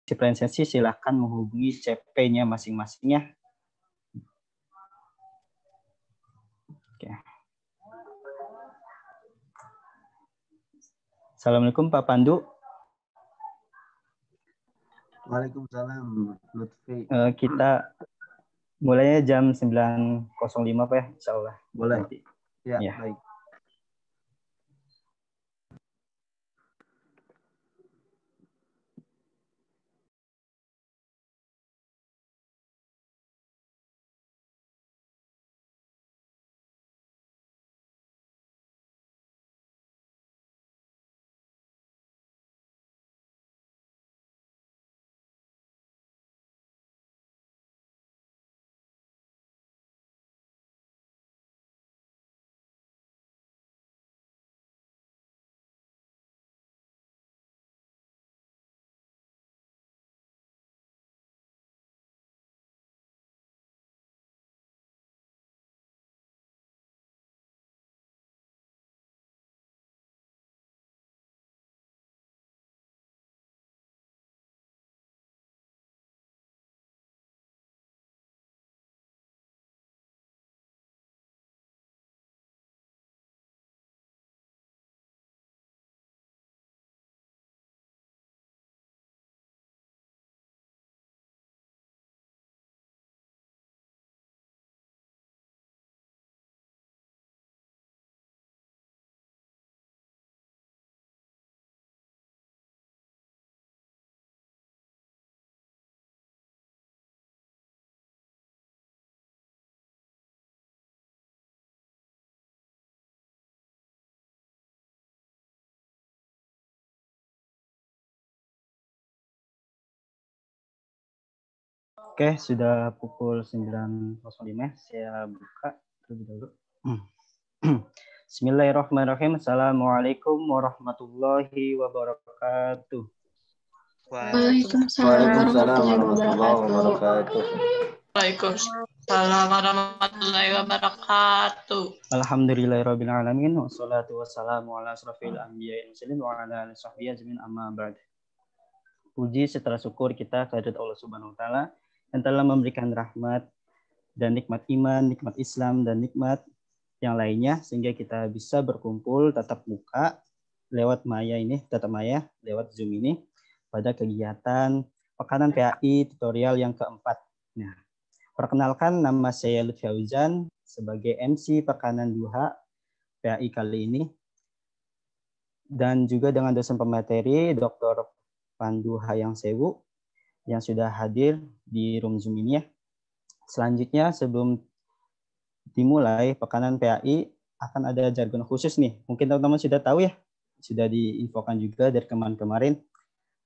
diferensiasi silahkan menghubungi CP-nya masing-masing ya. Oke. Assalamualaikum Pak Pandu. Waalaikumsalam Lutfi. Kita mulainya jam 9.05 Pak ya, insya Allah. Boleh. Nanti. Ya, Ya. baik. Oke, sudah pukul 9.05. Saya buka terlebih dahulu. Bismillahirrahmanirrahim. Assalamualaikum warahmatullahi wabarakatuh. Waalaikumsalam warahmatullahi wabarakatuh. Waalaikumsalam warahmatullahi wabarakatuh. Alhamdulillahirabbil alamin wassalatu wassalamu ala asrofil anbiya'i wal mursalin wa ala alihi washabbihi ajmain amma ba'd. Puji setelah syukur kita kehadirat Allah Subhanahu wa taala yang telah memberikan rahmat dan nikmat iman, nikmat Islam dan nikmat yang lainnya sehingga kita bisa berkumpul tatap muka lewat tatap maya lewat Zoom ini pada kegiatan Pekanan PAI tutorial yang keempat. Nah, perkenalkan nama saya Lutfi Fauzan sebagai MC Pekanan Duha PAI kali ini dan juga dengan dosen pemateri Dr. Pandu Hayang Sewu yang sudah hadir di room Zoom ini ya. Selanjutnya sebelum dimulai Pekanan PAI akan ada jargon khusus nih. Mungkin teman-teman sudah tahu ya, sudah diinfokan juga dari kemarin.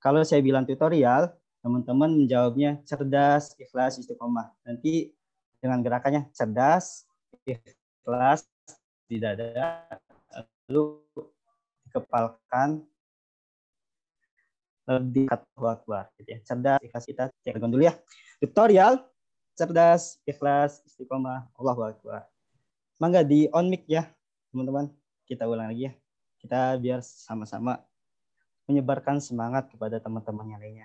Kalau saya bilang tutorial, teman-teman menjawabnya cerdas, ikhlas, istiqomah. Nanti dengan gerakannya cerdas, ikhlas, tidak ada, lalu dikepalkan, lebih akbar gitu ya. Cerdas, ikhlas, kita cek dulu ya. Tutorial cerdas, ikhlas, istiqomah, Allahu akbar. Mangga di on mic ya, teman-teman. Kita ulang lagi ya. Kita biar sama-sama menyebarkan semangat kepada teman-teman yang lainnya.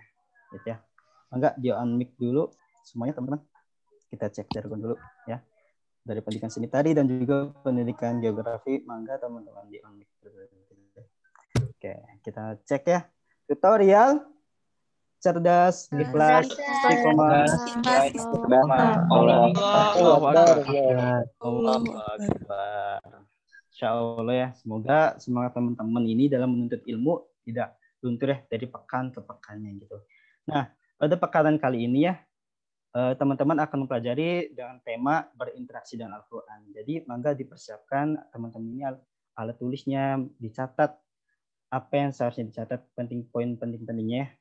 Gitu ya. Mangga di on mic dulu semuanya teman-teman. Kita cek jargon dulu ya. Dari pendidikan seni tari dan juga pendidikan geografi, mangga teman-teman di on mic. Oke, kita cek ya. Tutorial cerdas, ikhlas, istiqomah. Allahu Akbar. Insya Allah ya, semoga semangat teman-teman ini dalam menuntut ilmu tidak luntur ya dari pekan ke pekannya gitu. Nah, pada pekanan kali ini ya, teman-teman akan mempelajari dengan tema berinteraksi dengan Al-Quran. Jadi, mangga dipersiapkan teman-teman ini alat tulisnya, dicatat apa yang seharusnya dicatat, poin penting-pentingnya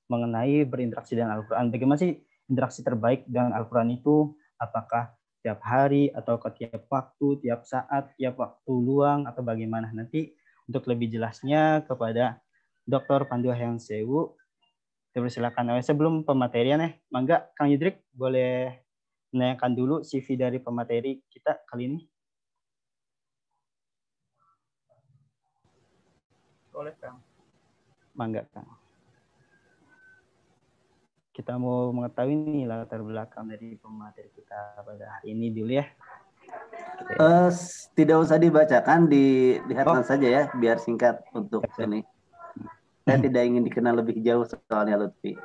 mengenai berinteraksi dengan Al-Quran. Bagaimana sih interaksi terbaik dengan Al-Quran itu? Apakah tiap hari atau tiap waktu, tiap saat, tiap waktu luang atau bagaimana? Nanti untuk lebih jelasnya kepada Dr. Pandu Hayang Sewu, silakan. Sebelum pematerian mangga Kang Yudrik boleh menanyakan dulu CV dari pemateri kita kali ini. Boleh Kang. Mangga Kang. kita mau mengetahui nih latar belakang dari pemateri kita pada hari ini dulu ya. Tidak usah dibacakan, dilihatkan saja ya, biar singkat untuk Siap. ini. Saya tidak ingin dikenal lebih jauh soalnya Lutfi.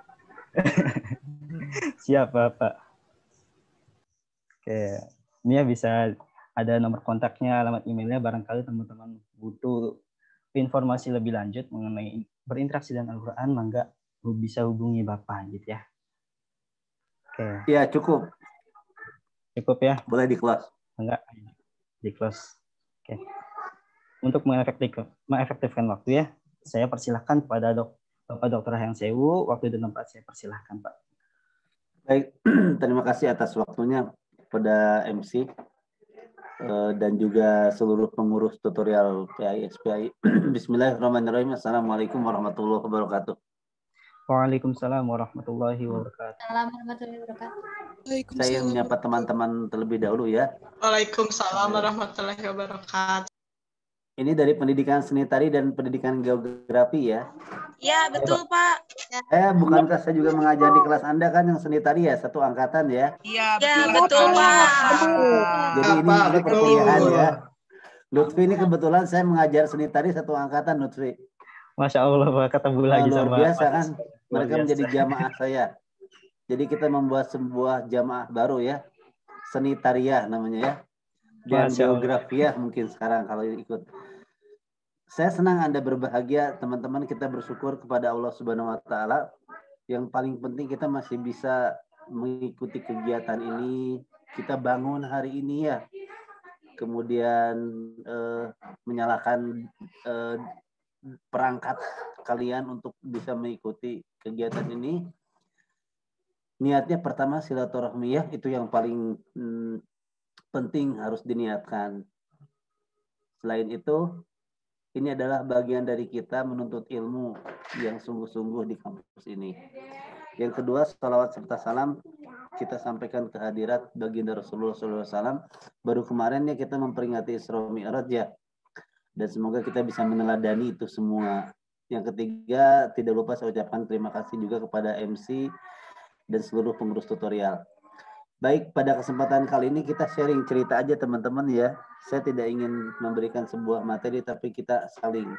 Siap Bapak. Oke, ini ya bisa ada nomor kontaknya, alamat emailnya, barangkali teman-teman butuh informasi lebih lanjut mengenai berinteraksi dengan Al-Quran, mangga bisa hubungi Bapak gitu ya. Oke. Ya, cukup. Cukup ya. Boleh di-close. Enggak, di-close. Oke. Untuk mengefektifkan waktu ya, saya persilahkan kepada Bapak Dr. Hayang Sewu, waktu dan tempat saya persilahkan Pak. Baik, terima kasih atas waktunya kepada MC dan juga seluruh pengurus tutorial PAI SPAI. Bismillahirrahmanirrahim. Assalamualaikum warahmatullahi wabarakatuh. Waalaikumsalam warahmatullahi wabarakatuh. Saya ingin menyapa teman-teman terlebih dahulu ya. Waalaikumsalam warahmatullahi wabarakatuh. Ini dari pendidikan seni tari dan pendidikan geografi ya. Ya, betul Pak. Bukankah saya juga mengajar di kelas Anda kan yang seni tari ya, satu angkatan ya? Ya, betul Pak. Jadi ini perkuliahan ya. Lutfi ini kebetulan saya mengajar seni tari satu angkatan Lutfi. Masya Allah Pak, ketemu lagi luar sama biasa kan? luar Mereka biasa. menjadi jamaah saya. Jadi kita membuat sebuah jamaah baru ya. Seni tariah namanya ya. Dan geografiah mungkin sekarang kalau ikut. Saya senang Anda berbahagia, teman-teman. Kita bersyukur kepada Allah Subhanahu wa taala. Yang paling penting kita masih bisa mengikuti kegiatan ini. Kita bangun hari ini ya. Kemudian menyalakan perangkat kalian untuk bisa mengikuti kegiatan ini. Niatnya pertama silaturahmi ya, itu yang paling penting harus diniatkan. Selain itu, ini adalah bagian dari kita menuntut ilmu yang sungguh-sungguh di kampus ini. Yang kedua, salawat serta salam kita sampaikan ke hadirat baginda Rasulullah SAW. Baru kemarin ya kita memperingati Isra Mi'raj ya. Dan semoga kita bisa meneladani itu semua. Yang ketiga, tidak lupa saya ucapkan terima kasih juga kepada MC dan seluruh pengurus tutorial. Baik, pada kesempatan kali ini kita sharing cerita aja teman-teman ya. Saya tidak ingin memberikan sebuah materi, tapi kita saling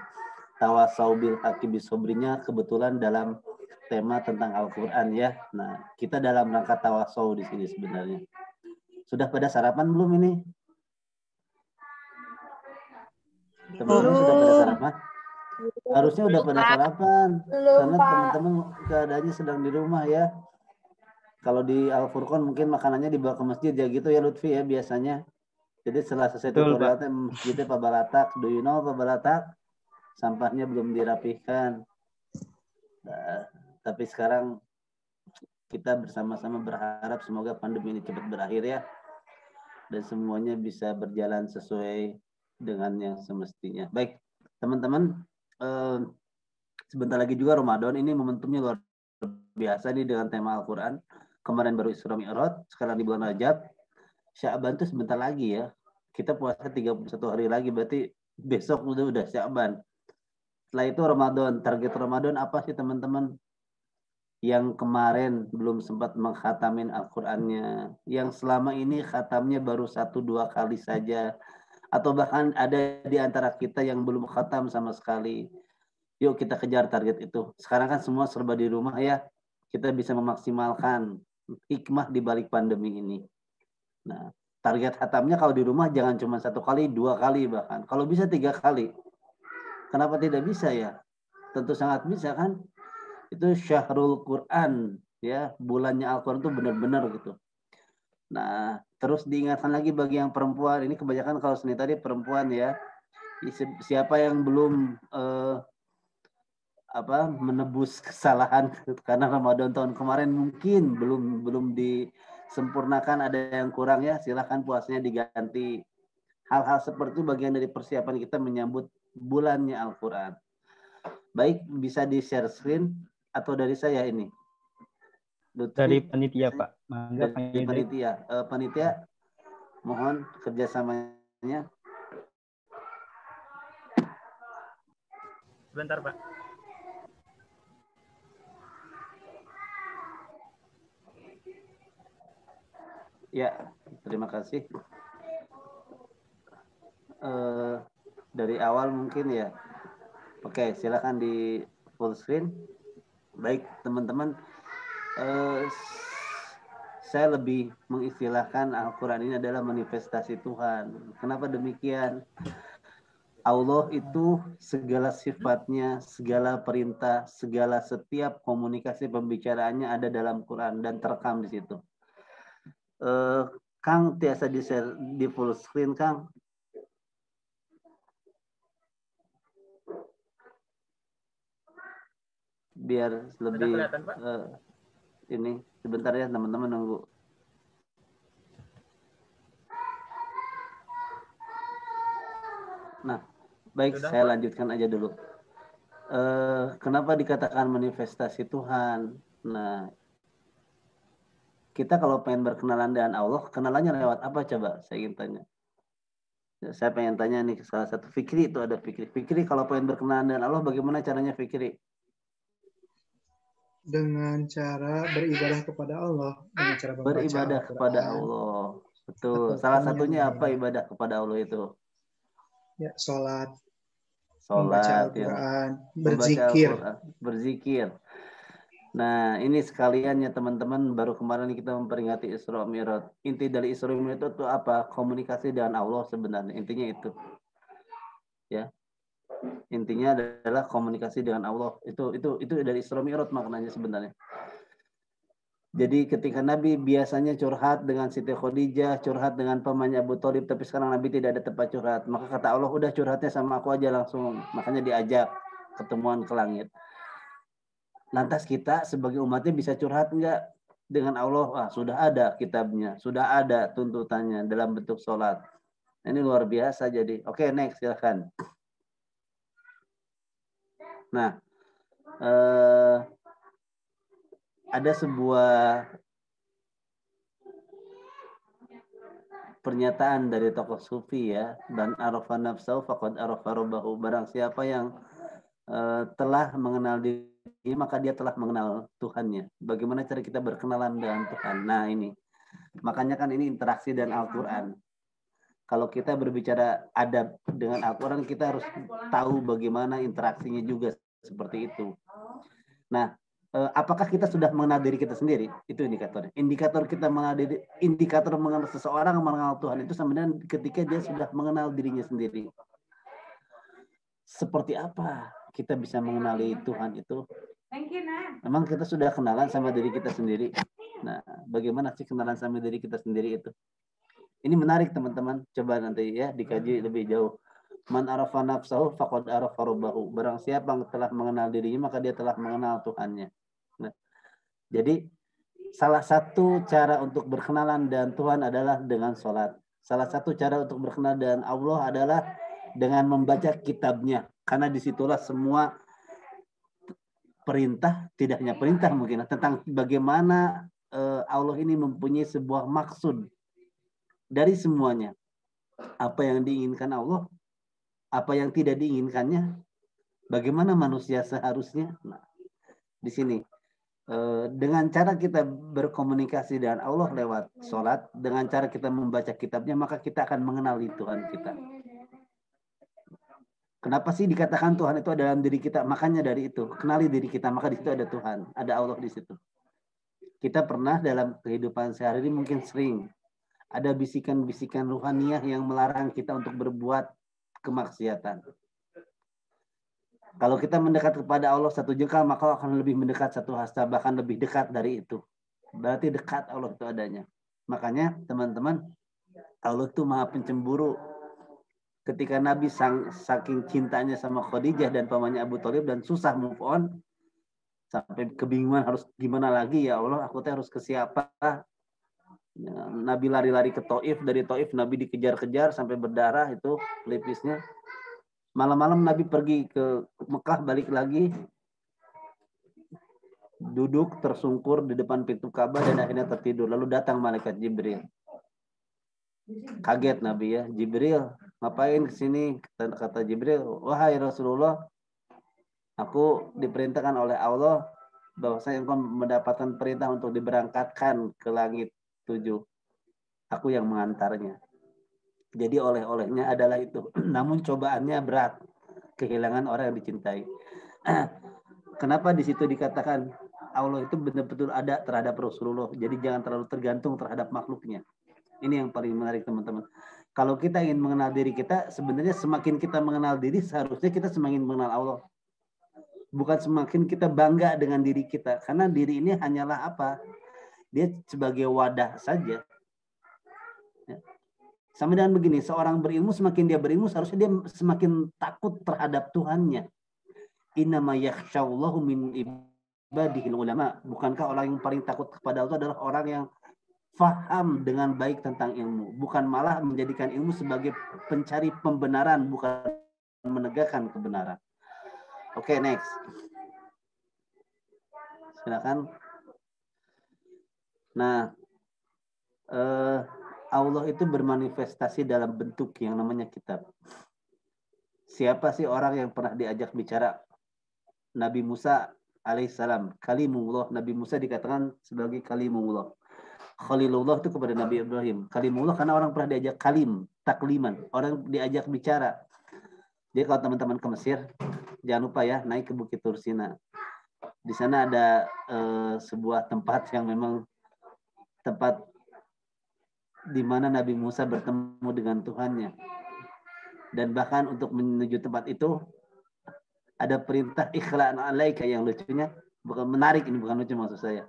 tawasau bil haqi bisobrinya kebetulan dalam tema tentang Al-Quran ya. Nah, kita dalam rangka tawasau di sini sebenarnya. Sudah pada sarapan belum ini? Teman-teman sudah pada sarapan? Harusnya udah pada sarapan. Karena teman-teman keadaannya sedang di rumah ya. Kalau di Al-Furqan mungkin makanannya dibawa ke masjid ya gitu ya Lutfi ya biasanya. Jadi setelah selesai tutorial masjidnya Pak Balatak. Do you know Pak Balatak? Sampahnya belum dirapihkan. Nah, tapi sekarang kita bersama-sama berharap semoga pandemi ini cepat berakhir ya. Dan semuanya bisa berjalan sesuai dengan yang semestinya. Baik, teman-teman. Sebentar lagi juga Ramadan. Ini momentumnya luar biasa nih dengan tema Al-Quran. Kemarin baru Isra Mi'raj, sekarang di bulan Rajab. Sya'ban itu sebentar lagi ya. Kita puasa 31 hari lagi, berarti besok udah Sya'ban. Setelah itu Ramadan. Target Ramadan apa sih teman-teman? Yang kemarin belum sempat menghatamin Al-Qur'annya. Yang selama ini khatamnya baru 1-2 kali saja. Atau bahkan ada di antara kita yang belum khatam sama sekali. Yuk kita kejar target itu. Sekarang kan semua serba di rumah ya. Kita bisa memaksimalkan hikmah di balik pandemi ini. Nah, target khatamnya kalau di rumah jangan cuma 1 kali, 2 kali bahkan. Kalau bisa 3 kali. Kenapa tidak bisa ya? Tentu sangat bisa kan? Itu Syahrul Quran ya, bulannya Al-Quran itu benar-benar gitu. Nah, terus diingatkan lagi bagi yang perempuan, ini kebanyakan kalau seni tadi perempuan ya. Siapa yang belum menebus kesalahan karena Ramadan tahun kemarin mungkin belum disempurnakan, ada yang kurang ya, silahkan puasanya diganti. Hal-hal seperti itu bagian dari persiapan kita menyambut bulannya Al-Quran. Baik, bisa di share screen atau dari saya ini? Lutfi, dari panitia Pak. Dari panitia. Panitia, mohon kerjasamanya. Sebentar Pak. Ya, terima kasih. Dari awal mungkin ya. Oke, silakan di full screen. Baik, teman-teman. Saya lebih mengistilahkan Al-Quran ini adalah manifestasi Tuhan. Kenapa demikian? Allah itu segala sifatnya, segala perintah, segala setiap komunikasi pembicaraannya ada dalam Quran dan terekam di situ. Kang, tiasa di-share di full screen, Kang. Biar lebih ini sebentar ya teman-teman nunggu. Nah, baik, saya lanjutkan aja dulu. Kenapa dikatakan manifestasi Tuhan? Nah, kita kalau pengen berkenalan dengan Allah, kenalannya lewat apa coba? Saya ingin tanya. Saya pengen tanya nih ke salah satu Fikri, itu ada Fikri. Fikri kalau pengen berkenalan dengan Allah, bagaimana caranya Fikri? Dengan cara beribadah kepada Allah, dengan cara membaca beribadah Al-Quran, kepada Allah. Betul. Salah satunya apa ibadah kepada Allah itu? Ya, sholat, Sholat, membaca Al-Quran, berzikir. Berzikir. Nah, ini sekalian ya teman-teman, baru kemarin kita memperingati Isra Mi'raj. Inti dari Isra Mi'raj itu apa? Komunikasi dengan Allah sebenarnya. Intinya itu. Ya. Intinya adalah komunikasi dengan Allah. Itu dari Isra Mi'raj maknanya sebenarnya. Jadi ketika Nabi biasanya curhat dengan Siti Khadijah, curhat dengan pamannya Abu Thalib, tapi sekarang Nabi tidak ada tempat curhat. Maka kata Allah, udah curhatnya sama aku aja langsung. Makanya diajak ketemuan ke langit. Lantas kita sebagai umatnya bisa curhat enggak dengan Allah? Sudah ada kitabnya, sudah ada tuntutannya dalam bentuk sholat. Ini luar biasa jadi. Oke, next silakan. Nah, ada sebuah pernyataan dari tokoh sufi ya, dan arafa nafsahu faqad arafa rabbahu. Barang siapa yang telah mengenal diri, maka dia telah mengenal Tuhannya. Bagaimana cara kita berkenalan dengan Tuhan? Nah, ini. Makanya kan ini interaksi dengan Al-Qur'an. Kalau kita berbicara adab dengan Al-Qur'an, kita harus tahu bagaimana interaksinya juga seperti itu. Nah, apakah kita sudah mengenal diri kita sendiri? Itu indikator. Indikator kita mengenal diri, indikator mengenal seseorang mengenal Tuhan itu sebenarnya ketika dia sudah mengenal dirinya sendiri. Seperti apa kita bisa mengenali Tuhan itu? Memang kita sudah kenalan sama diri kita sendiri. Nah, bagaimana sih kenalan sama diri kita sendiri itu? Ini menarik teman-teman. Coba nanti ya dikaji lebih jauh. Man arafa nafsahu faqad arafa rabbahu. Barang siapa yang telah mengenal dirinya, maka dia telah mengenal Tuhannya. Nah, jadi salah satu cara untuk berkenalan dengan Tuhan adalah dengan sholat. Salah satu cara untuk berkenalan dengan Allah adalah dengan membaca kitabnya. Karena disitulah semua perintah, tidak hanya perintah mungkin, tentang bagaimana Allah ini mempunyai sebuah maksud dari semuanya. Apa yang diinginkan Allah, apa yang tidak diinginkannya, bagaimana manusia seharusnya. Nah, di sini. Dengan cara kita berkomunikasi dengan Allah lewat sholat, dengan cara kita membaca kitabnya, maka kita akan mengenali Tuhan kita. Kenapa sih dikatakan Tuhan itu ada dalam diri kita? Makanya dari itu, kenali diri kita, maka di situ ada Tuhan, ada Allah di situ. Kita pernah dalam kehidupan sehari-hari mungkin sering ada bisikan-bisikan ruhaniah yang melarang kita untuk berbuat kemaksiatan. Kalau kita mendekat kepada Allah satu jengkal, maka akan lebih mendekat satu hasta, bahkan lebih dekat dari itu. Berarti dekat Allah itu adanya. Makanya teman-teman, Allah itu maha pencemburu. Ketika Nabi saking cintanya sama Khadijah dan pamannya Abu Thalib dan susah move on, sampai kebingungan harus gimana lagi ya Allah, aku harus ke siapa? Nabi lari-lari ke Taif, dari Taif Nabi dikejar-kejar sampai berdarah itu pelipisnya. Malam-malam Nabi pergi ke Mekah, balik lagi, duduk tersungkur di depan pintu Ka'bah dan akhirnya tertidur. Lalu datang malaikat Jibril. Kaget Nabi ya, Jibril, ngapain kesini? Kata Jibril, wahai Rasulullah, aku diperintahkan oleh Allah bahwa saya engkau mendapatkan perintah untuk diberangkatkan ke langit 7. Aku yang mengantarnya. Jadi oleh-olehnya adalah itu. Namun cobaannya berat. Kehilangan orang yang dicintai. Kenapa di situ dikatakan Allah itu benar-benar ada terhadap Rasulullah. Jadi jangan terlalu tergantung terhadap makhluknya. Ini yang paling menarik teman-teman. Kalau kita ingin mengenal diri kita, sebenarnya semakin kita mengenal diri, seharusnya kita semakin mengenal Allah. Bukan semakin kita bangga dengan diri kita. Karena diri ini hanyalah apa? Dia sebagai wadah saja. Sama dengan begini, seorang berilmu, semakin dia berilmu, seharusnya dia semakin takut terhadap Tuhannya. Innama yakhsyallahu min ibadihil ulama. Bukankah orang yang paling takut kepada Allah adalah orang yang faham dengan baik tentang ilmu. Bukan malah menjadikan ilmu sebagai pencari pembenaran, bukan menegakkan kebenaran. Oke, next. Silakan. Nah, Allah itu bermanifestasi dalam bentuk yang namanya kitab. Siapa sih orang yang pernah diajak bicara? Nabi Musa alaihissalam, kalimullah. Nabi Musa dikatakan sebagai kalimullah. Khalilullah itu kepada Nabi Ibrahim. Kalimullah karena orang pernah diajak kalim, takliman. Orang diajak bicara. Jadi kalau teman-teman ke Mesir, jangan lupa ya naik ke Bukit Tursina. Di sana ada sebuah tempat yang memang tempat di mana Nabi Musa bertemu dengan Tuhannya. Dan bahkan untuk menuju tempat itu ada perintah ikhla'an alaika yang lucunya, bukan menarik, ini bukan lucu maksud saya.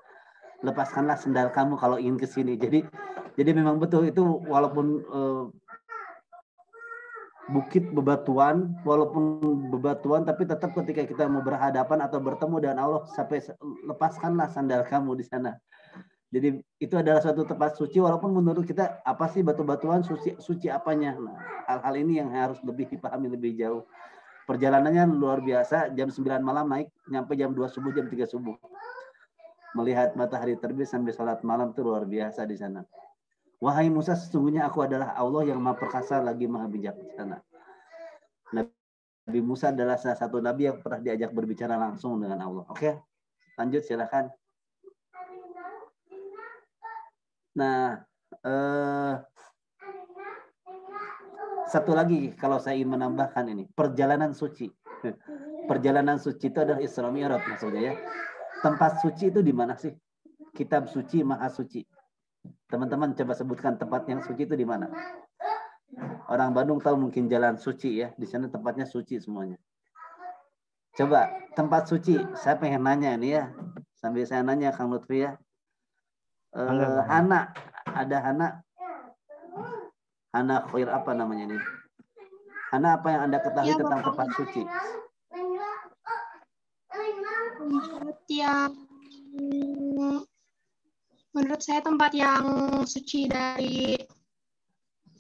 Lepaskanlah sendal kamu kalau ingin ke sini. Jadi memang betul itu walaupun bukit bebatuan, tapi tetap ketika kita mau berhadapan atau bertemu dengan Allah, sampai lepaskanlah sandal kamu di sana. Jadi itu adalah suatu tempat suci walaupun menurut kita apa sih batu-batuan suci apanya. Nah, hal-hal ini yang harus lebih dipahami lebih jauh. Perjalanannya luar biasa, jam 9 malam naik, nyampe jam 2 subuh, jam 3 subuh. Melihat matahari terbit sampai salat malam itu luar biasa di sana. Wahai Musa, sesungguhnya aku adalah Allah yang maha perkasa lagi maha bijaksana. Nabi Musa adalah salah satu nabi yang pernah diajak berbicara langsung dengan Allah. Oke, lanjut silakan. Nah, satu lagi kalau saya ingin menambahkan ini, perjalanan suci. Perjalanan suci itu adalah Isra Mi'raj maksudnya ya. Tempat suci itu di mana sih? Kitab suci, maha suci. Teman-teman coba sebutkan tempat yang suci itu di mana? Orang Bandung tahu mungkin jalan suci ya. Di sana tempatnya suci semuanya. Coba tempat suci. Saya pengen nanya ini ya. Sambil saya nanya Kang Lutfi ya. Hana. Ada Hana. Hana Khair apa namanya ini? Hana, apa yang Anda ketahui ya, tentang tempat suci? Tempat yang menurut saya tempat yang suci dari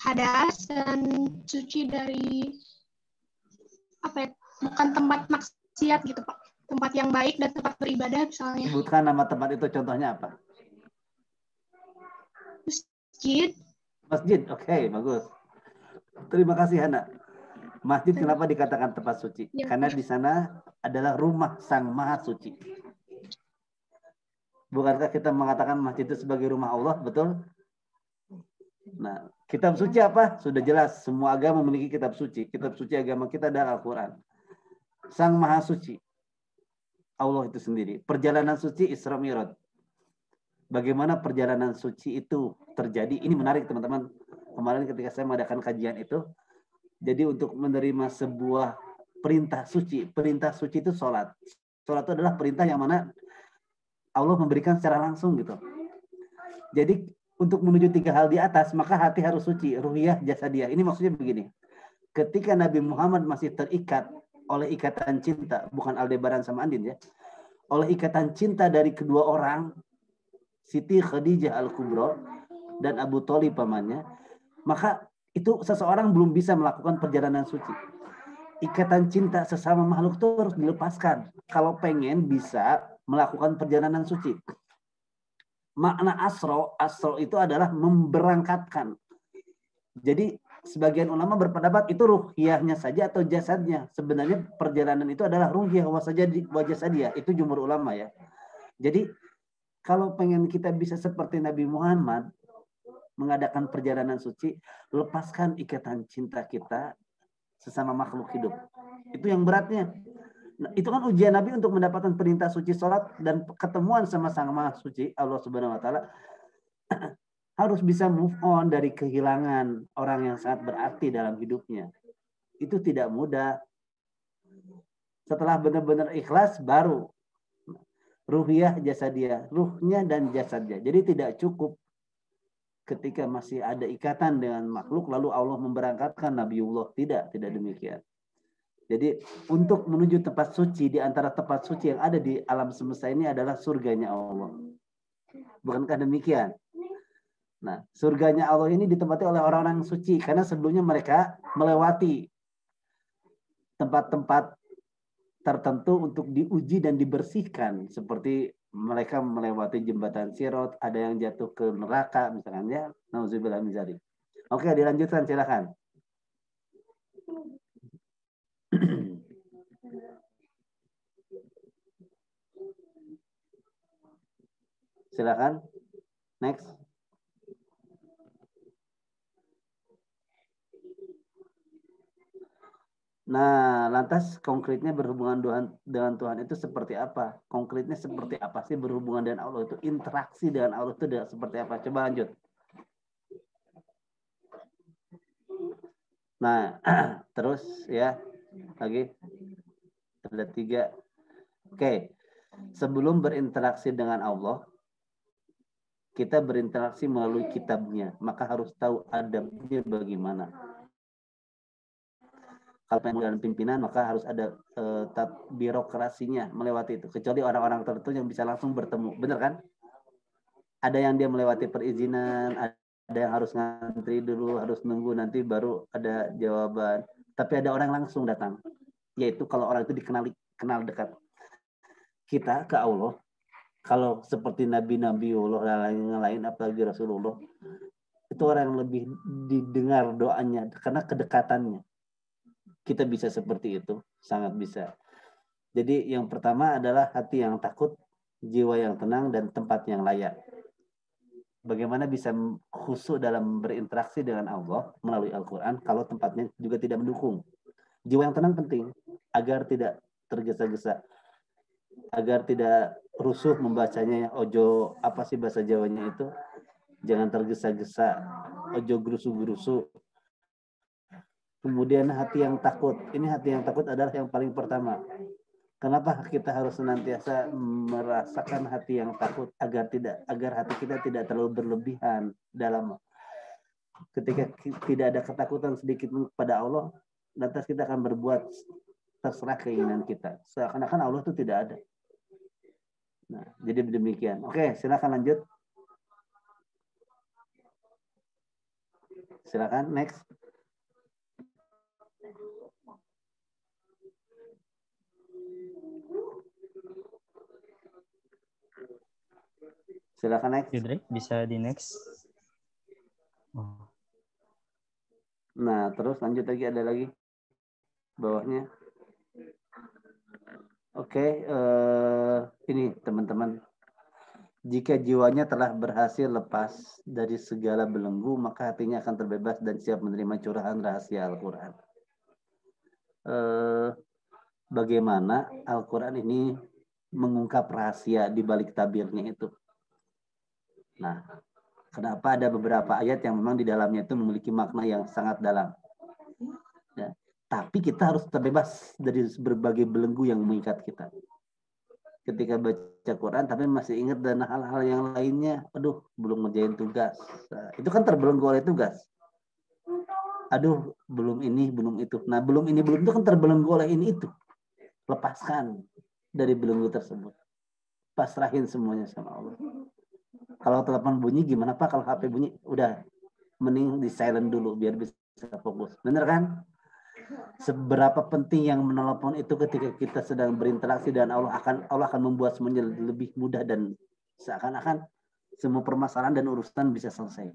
hadas dan suci dari apa ya, bukan tempat maksiat gitu Pak, tempat yang baik dan tempat beribadah misalnya. Sebutkan nama tempat itu, contohnya apa? Masjid. Masjid, oke, bagus. Terima kasih Hana. Masjid kenapa dikatakan tempat suci? Ya. Karena di sana adalah rumah Sang Maha Suci. Bukankah kita mengatakan masjid itu sebagai rumah Allah, betul? Nah, kitab suci apa? Sudah jelas, semua agama memiliki kitab suci. Kitab suci agama kita adalah Al-Quran. Sang Maha Suci, Allah itu sendiri. Perjalanan suci Isra Mi'raj. Bagaimana perjalanan suci itu terjadi? Ini menarik teman-teman. Kemarin ketika saya mengadakan kajian itu, jadi untuk menerima sebuah perintah suci itu sholat. Sholat itu adalah perintah yang mana Allah memberikan secara langsung gitu. Jadi untuk menuju 3 hal di atas, maka hati harus suci, ruhiyah, jasadiyah. Ini maksudnya begini. Ketika Nabi Muhammad masih terikat oleh ikatan cinta, bukan Aldebaran sama Andin ya, oleh ikatan cinta dari kedua orang, Siti Khadijah Al-Kubra dan Abu Thalib pamannya, maka itu seseorang belum bisa melakukan perjalanan suci. Ikatan cinta sesama makhluk itu harus dilepaskan kalau pengen bisa melakukan perjalanan suci. Makna asro itu adalah memberangkatkan. Jadi sebagian ulama berpendapat itu ruhiyahnya saja atau jasadnya. Sebenarnya perjalanan itu adalah ruhiyah wa jasadiyah. Itu jumhur ulama ya. Jadi kalau pengen kita bisa seperti Nabi Muhammad, mengadakan perjalanan suci, lepaskan ikatan cinta kita sesama makhluk hidup. Itu yang beratnya. Nah, itu kan ujian Nabi untuk mendapatkan perintah suci sholat dan ketemuan sama Sang Maha Suci Allah Subhanahu Wa Taala. Harus bisa move on dari kehilangan orang yang sangat berarti dalam hidupnya. Itu tidak mudah. Setelah benar-benar ikhlas baru ruhiyah jasadiyah, ruhnya dan jasadnya. Jadi tidak cukup ketika masih ada ikatan dengan makhluk lalu Allah memberangkatkan Nabiullah. Tidak demikian. Jadi untuk menuju tempat suci, di antara tempat suci yang ada di alam semesta ini adalah surganya Allah. Bukankah demikian? Nah, surganya Allah ini ditempati oleh orang-orang suci karena sebelumnya mereka melewati tempat-tempat tertentu untuk diuji dan dibersihkan, seperti mereka melewati jembatan Sirot, ada yang jatuh ke neraka misalkan ya. Nauzubillah min dzalik. Oke, dilanjutkan silakan. Silakan. Next. Nah, lantas konkretnya berhubungan dengan Tuhan itu seperti apa? Konkretnya seperti apa sih berhubungan dengan Allah itu? Interaksi dengan Allah itu seperti apa? Coba lanjut. Nah, terus ya, lagi ada 3. Oke, sebelum berinteraksi dengan Allah, kita berinteraksi melalui kitabnya. Maka harus tahu adabnya bagaimana. Kalau pengen pimpinan maka harus ada birokrasinya melewati itu. Kecuali orang-orang tertentu yang bisa langsung bertemu. Benar kan? Ada yang dia melewati perizinan, ada yang harus ngantri dulu, harus nunggu nanti baru ada jawaban. Tapi ada orang langsung datang. Yaitu kalau orang itu kenal dekat. Kita ke Allah, kalau seperti Nabi-Nabiullah dan lain apalagi Rasulullah, itu orang yang lebih didengar doanya karena kedekatannya. Kita bisa seperti itu, sangat bisa. Jadi yang pertama adalah hati yang takut, jiwa yang tenang, dan tempat yang layak. Bagaimana bisa khusyuk dalam berinteraksi dengan Allah melalui Al-Quran kalau tempatnya juga tidak mendukung. Jiwa yang tenang penting, agar tidak tergesa-gesa, agar tidak rusuh membacanya. Ojo, apa sih bahasa Jawanya itu? Jangan tergesa-gesa, ojo gerusu-gerusu. Kemudian hati yang takut. Ini hati yang takut adalah yang paling pertama. Kenapa kita harus senantiasa merasakan hati yang takut agar hati kita tidak terlalu berlebihan dalam ketika tidak ada ketakutan sedikit kepada Allah, lantas kita akan berbuat terserah keinginan kita. Seakan-akan Allah itu tidak ada. Nah, jadi demikian. Oke, silakan lanjut. Silakan next. Silakan next. Yudri, bisa di next. Oh. Nah, terus lanjut lagi, ada lagi bawahnya. Oke, ini teman-teman. Jika jiwanya telah berhasil lepas dari segala belenggu, maka hatinya akan terbebas dan siap menerima curahan rahasia Al-Quran. Bagaimana Al-Quran ini mengungkap rahasia di balik tabirnya itu? Nah, kenapa ada beberapa ayat yang memang di dalamnya itu memiliki makna yang sangat dalam. Ya, tapi kita harus terbebas dari berbagai belenggu yang mengikat kita. Ketika baca Quran, tapi masih ingat dan hal-hal yang lainnya, aduh, belum ngerjain tugas. Nah, itu kan terbelenggu oleh tugas. Aduh, belum ini, belum itu. Nah, belum ini, belum itu kan terbelenggu oleh ini itu. Lepaskan dari belenggu tersebut. Pasrahin semuanya sama Allah. Kalau telepon bunyi gimana Pak? Kalau HP bunyi, udah mending di silent dulu biar bisa fokus. Bener kan? Seberapa penting yang menelepon itu ketika kita sedang berinteraksi dengan Allah akan membuat semuanya lebih mudah dan seakan-akan semua permasalahan dan urusan bisa selesai.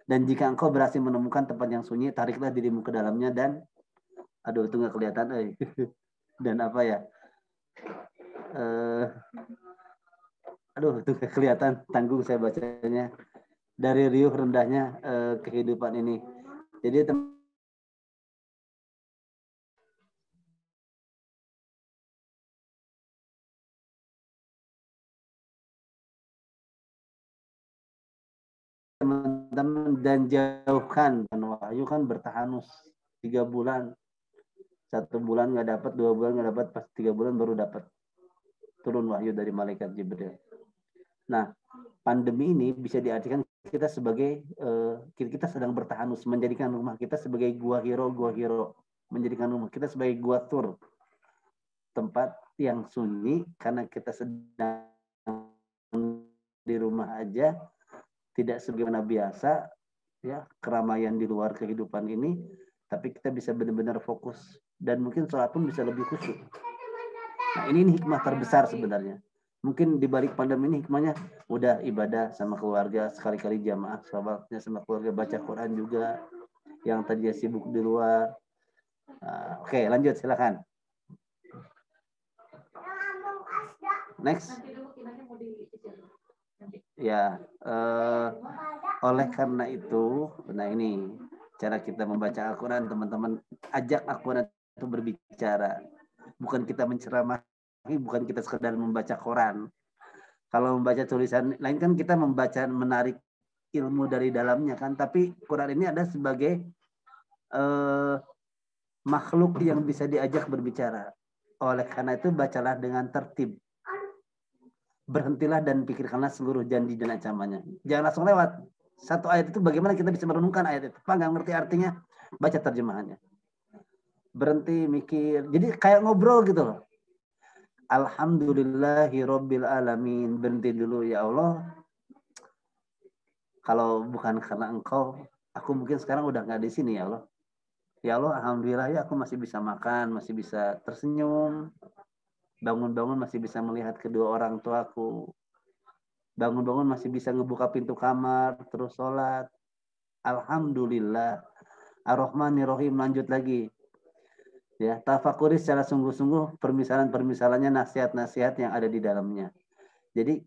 Dan jika engkau berhasil menemukan tempat yang sunyi, tariklah dirimu ke dalamnya dan aduh itu nggak kelihatan, dan apa ya? Aduh, itu kelihatan, tanggung saya bacanya. dari riuh rendahnya kehidupan ini. Jadi teman-teman, dan jauhkan wahyu kan bertahanus 3 bulan, 1 bulan nggak dapat, 2 bulan nggak dapat, pas 3 bulan baru dapat turun wahyu dari malaikat Jibril. Nah, pandemi ini bisa diartikan kita sebagai kita sedang bertahanus, menjadikan rumah kita sebagai gua hiro, menjadikan rumah kita sebagai gua tur, tempat yang sunyi karena kita sedang di rumah aja, tidak sebagaimana biasa ya keramaian di luar kehidupan ini, tapi kita bisa benar-benar fokus dan mungkin sholat pun bisa lebih khusyuk. Nah, ini hikmah terbesar sebenarnya. Mungkin di balik pandemi ini hikmahnya udah ibadah sama keluarga, sekali-kali jamaah sahabatnya sama keluarga, baca Quran juga yang tadinya sibuk di luar. Oke, lanjut silakan. Next. Ya, oleh karena itu, nah ini cara kita membaca Al-Quran, teman-teman, ajak Al-Quran itu berbicara. Bukan kita menceramah, bukan kita sekedar membaca Quran. Kalau membaca tulisan lain kan kita membaca, menarik ilmu dari dalamnya kan. Tapi Quran ini ada sebagai makhluk yang bisa diajak berbicara. Oleh karena itu bacalah dengan tertib. Berhentilah dan pikirkanlah seluruh janji dan ancamannya. Jangan langsung lewat. Satu ayat itu bagaimana kita bisa merenungkan ayat itu. Pak nggak ngerti artinya, baca terjemahannya. Berhenti, mikir. Jadi kayak ngobrol gitu loh. Alhamdulillahirabbil alamin. Berhenti dulu ya Allah. Kalau bukan karena Engkau, aku mungkin sekarang udah nggak di sini ya Allah. Ya Allah, alhamdulillah ya aku masih bisa makan, masih bisa tersenyum. Bangun-bangun masih bisa melihat kedua orang tuaku. Bangun-bangun masih bisa ngebuka pintu kamar, terus sholat. Alhamdulillah. Ar-Rahmanir-Rahim, lanjut lagi. Ya, tafakuri secara sungguh-sungguh permisalan-permisalannya, nasihat-nasihat yang ada di dalamnya. Jadi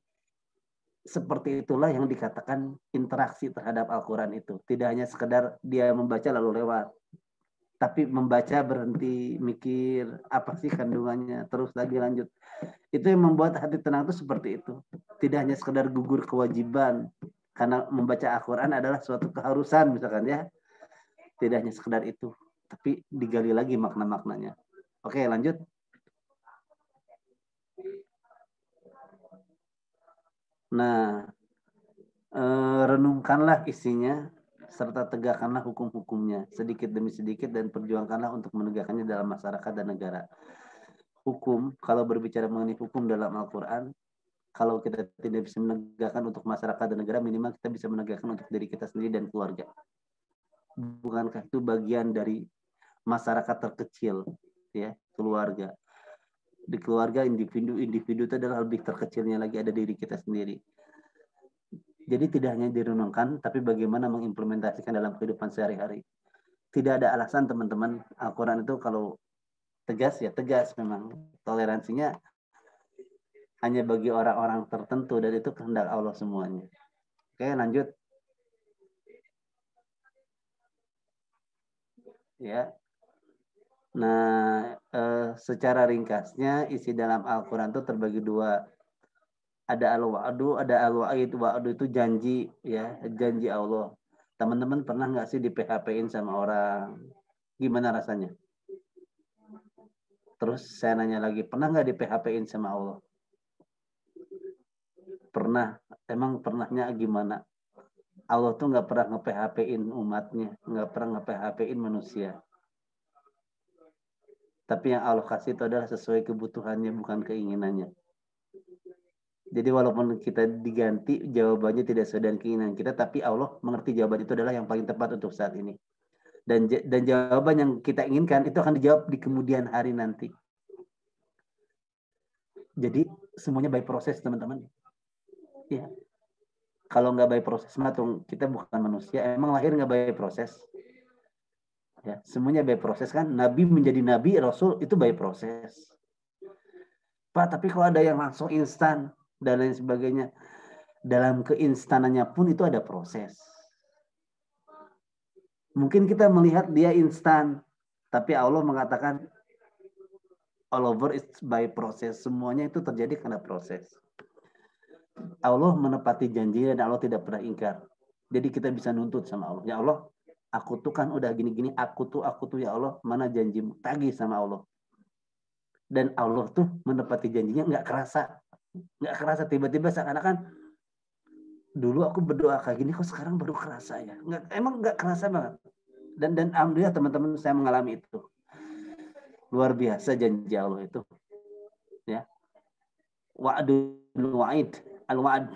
seperti itulah yang dikatakan interaksi terhadap Al-Quran itu. Tidak hanya sekedar dia membaca lalu lewat. Tapi membaca berhenti, mikir apa sih kandungannya, terus lagi lanjut. Itu yang membuat hati tenang itu seperti itu. Tidak hanya sekedar gugur kewajiban, karena membaca Al-Quran adalah suatu keharusan misalkan ya. Tidak hanya sekedar itu, tapi digali lagi makna-maknanya. Oke, lanjut. Nah, renungkanlah isinya, serta tegakkanlah hukum-hukumnya sedikit demi sedikit dan perjuangkanlah untuk menegakkannya dalam masyarakat dan negara. Hukum, kalau berbicara mengenai hukum dalam Al-Quran, kalau kita tidak bisa menegakkan untuk masyarakat dan negara, minimal kita bisa menegakkan untuk diri kita sendiri dan keluarga. Bukankah itu bagian dari masyarakat terkecil, ya, keluarga. Di keluarga, individu itu adalah lebih terkecilnya lagi, ada diri kita sendiri. Jadi tidak hanya direnungkan, tapi bagaimana mengimplementasikan dalam kehidupan sehari-hari. Tidak ada alasan teman-teman, Al-Quran itu kalau tegas ya tegas memang. Toleransinya hanya bagi orang-orang tertentu dan itu kehendak Allah semuanya. Oke, lanjut. Ya. Nah, secara ringkasnya isi dalam Al-Quran itu terbagi dua. Ada al-wa'du, ada al-wa'id. Wa'du itu janji, ya, janji Allah. Teman-teman pernah nggak sih di PHP-in sama orang? Gimana rasanya? Terus saya nanya lagi, pernah nggak di PHP-in sama Allah? Pernah. Emang pernahnya gimana? Allah tuh nggak pernah nge-PHP-in umatnya, nggak pernah nge-PHP-in manusia. Tapi yang Allah kasih itu adalah sesuai kebutuhannya, bukan keinginannya. Jadi walaupun kita diganti, jawabannya tidak sesuai dengan keinginan kita, tapi Allah mengerti jawaban itu adalah yang paling tepat untuk saat ini. Dan jawaban yang kita inginkan itu akan dijawab di kemudian hari nanti. Jadi semuanya by proses, teman-teman. Ya. Kalau nggak by proses, kita bukan manusia. Emang lahir nggak by proses? Ya, semuanya by proses kan. Nabi menjadi nabi, rasul itu by proses. Pak, tapi kalau ada yang langsung instan dan lain sebagainya, dalam keinstanannya pun itu ada proses. Mungkin kita melihat dia instan, tapi Allah mengatakan all over is by proses. Semuanya itu terjadi karena proses. Allah menepati janjinya dan Allah tidak pernah ingkar. Jadi kita bisa nuntut sama Allah. Ya Allah, aku tuh kan udah gini-gini, aku tuh ya Allah, mana janjimu? Tagih sama Allah. Dan Allah tuh menepati janjinya nggak kerasa tiba-tiba seakan-akan dulu aku berdoa kayak gini kok sekarang baru kerasa ya. Emang nggak kerasa banget. Dan alhamdulillah teman-teman saya mengalami itu. Luar biasa janji Allah itu. Ya. Wa'dul wa'id. Al-wa'd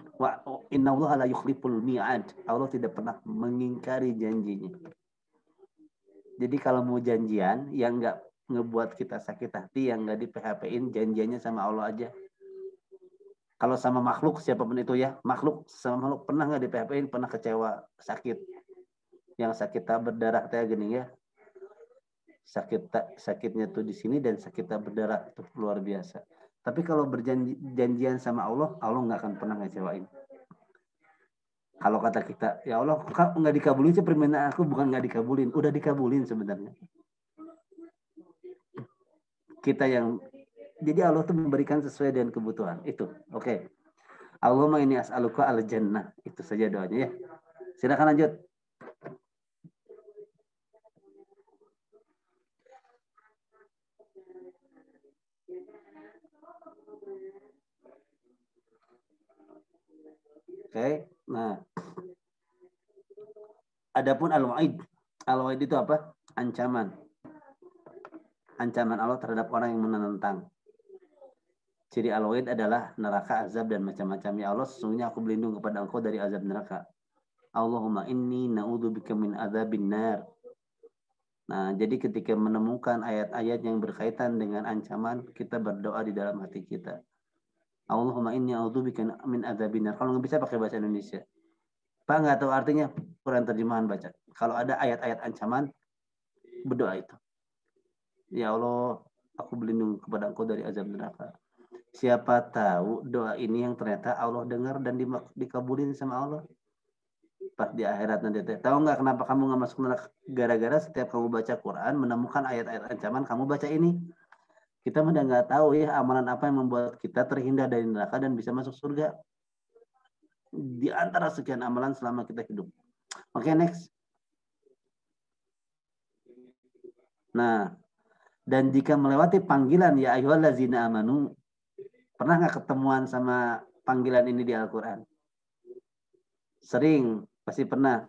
innallaha la yukhliful mi'ad. Allah tidak pernah mengingkari janjinya. Jadi kalau mau janjian yang nggak ngebuat kita sakit hati, yang nggak di PHP-in, janjiannya sama Allah aja. Kalau sama makhluk siapapun itu ya, sama makhluk pernah nggak di PHP-in, pernah kecewa, sakit. Yang sakit tak berdarah kayak gini ya. Sakitnya tuh di sini dan sakit tak berdarah itu luar biasa. Tapi kalau berjanjian sama Allah, Allah nggak akan pernah ngecewain. Kalau kata kita, ya Allah, kok nggak dikabulin sih permintaan aku, bukan nggak dikabulin, udah dikabulin sebenarnya. Jadi Allah tuh memberikan sesuai dengan kebutuhan. Itu, oke. Allahumma inni as'aluka al-jannah. Itu saja doanya ya. Silakan lanjut. Oke, nah. Adapun al-wa'id. Al-wa'id itu apa? Ancaman. Ancaman Allah terhadap orang yang menentang. Ciri al-wa'id adalah neraka, azab, dan macam-macam. Ya Allah, sesungguhnya aku berlindung kepada Engkau dari azab neraka. Allahumma inni na'udzubika min adzabin nar. Nah, jadi ketika menemukan ayat-ayat yang berkaitan dengan ancaman, kita berdoa di dalam hati kita. Allahumma inni a'udzubika min adzabin nar. Kalau nggak bisa pakai bahasa Indonesia. Pak nggak tahu artinya, Quran terjemahan baca. Kalau ada ayat-ayat ancaman, berdoa itu. Ya Allah, aku berlindung kepada Engkau dari azab neraka. Siapa tahu doa ini yang ternyata Allah dengar dan dikabulin sama Allah. Pas di akhirat nanti. Tahu nggak kenapa kamu nggak masuk neraka? Gara-gara setiap kamu baca Quran, menemukan ayat-ayat ancaman, kamu baca ini. Kita udah nggak tahu ya amalan apa yang membuat kita terhindar dari neraka dan bisa masuk surga. Di antara sekian amalan selama kita hidup. Oke, next. Nah, dan jika melewati panggilan ya ayyuhallazina amanu, pernah nggak ketemuan sama panggilan ini di Al-Quran? Sering, pasti pernah.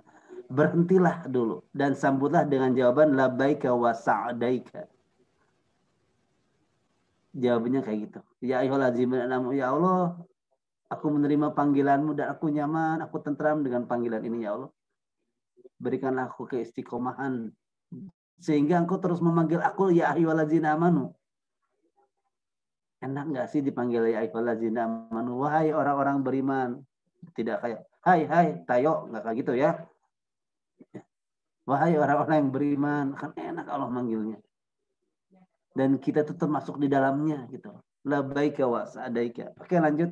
Berhentilah dulu dan sambutlah dengan jawaban labbaika wa sa'daika. Jawabannya kayak gitu. Ya ayyuhallazina amanu, ya Allah, aku menerima panggilanmu dan aku nyaman, aku tentram dengan panggilan ini ya Allah. Berikanlah aku keistiqomahan sehingga Engkau terus memanggil aku ya ayyuhallazina amanu. Enak nggak sih dipanggil ya ayyuhallazina amanu, wahai orang-orang beriman? Tidak kayak hai tayo, nggak kayak gitu ya. Wahai orang-orang yang beriman, kan enak Allah manggilnya. Dan kita tuh termasuk di dalamnya gitu. Labbaika wa sa'daika. Oke, lanjut.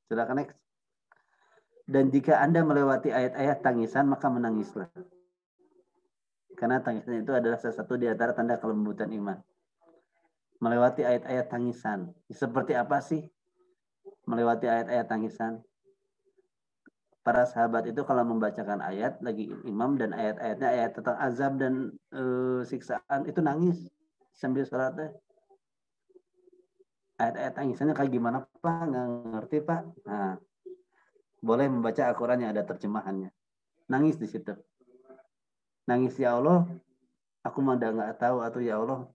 Silakan next. Dan jika Anda melewati ayat-ayat tangisan, maka menangislah. Karena tangisan itu adalah salah satu di antara tanda kelembutan iman. Melewati ayat-ayat tangisan. Seperti apa sih melewati ayat-ayat tangisan? Para sahabat itu kalau membacakan ayat lagi imam dan ayat-ayatnya ayat tentang azab dan siksaan itu nangis sambil sholatnya. Ayat-ayat tangisannya kayak gimana Pak? Nggak ngerti Pak. Nah, boleh membaca Al-Quran yang ada terjemahannya. Nangis di situ. Nangis ya Allah, aku mah udah nggak tahu atau ya Allah,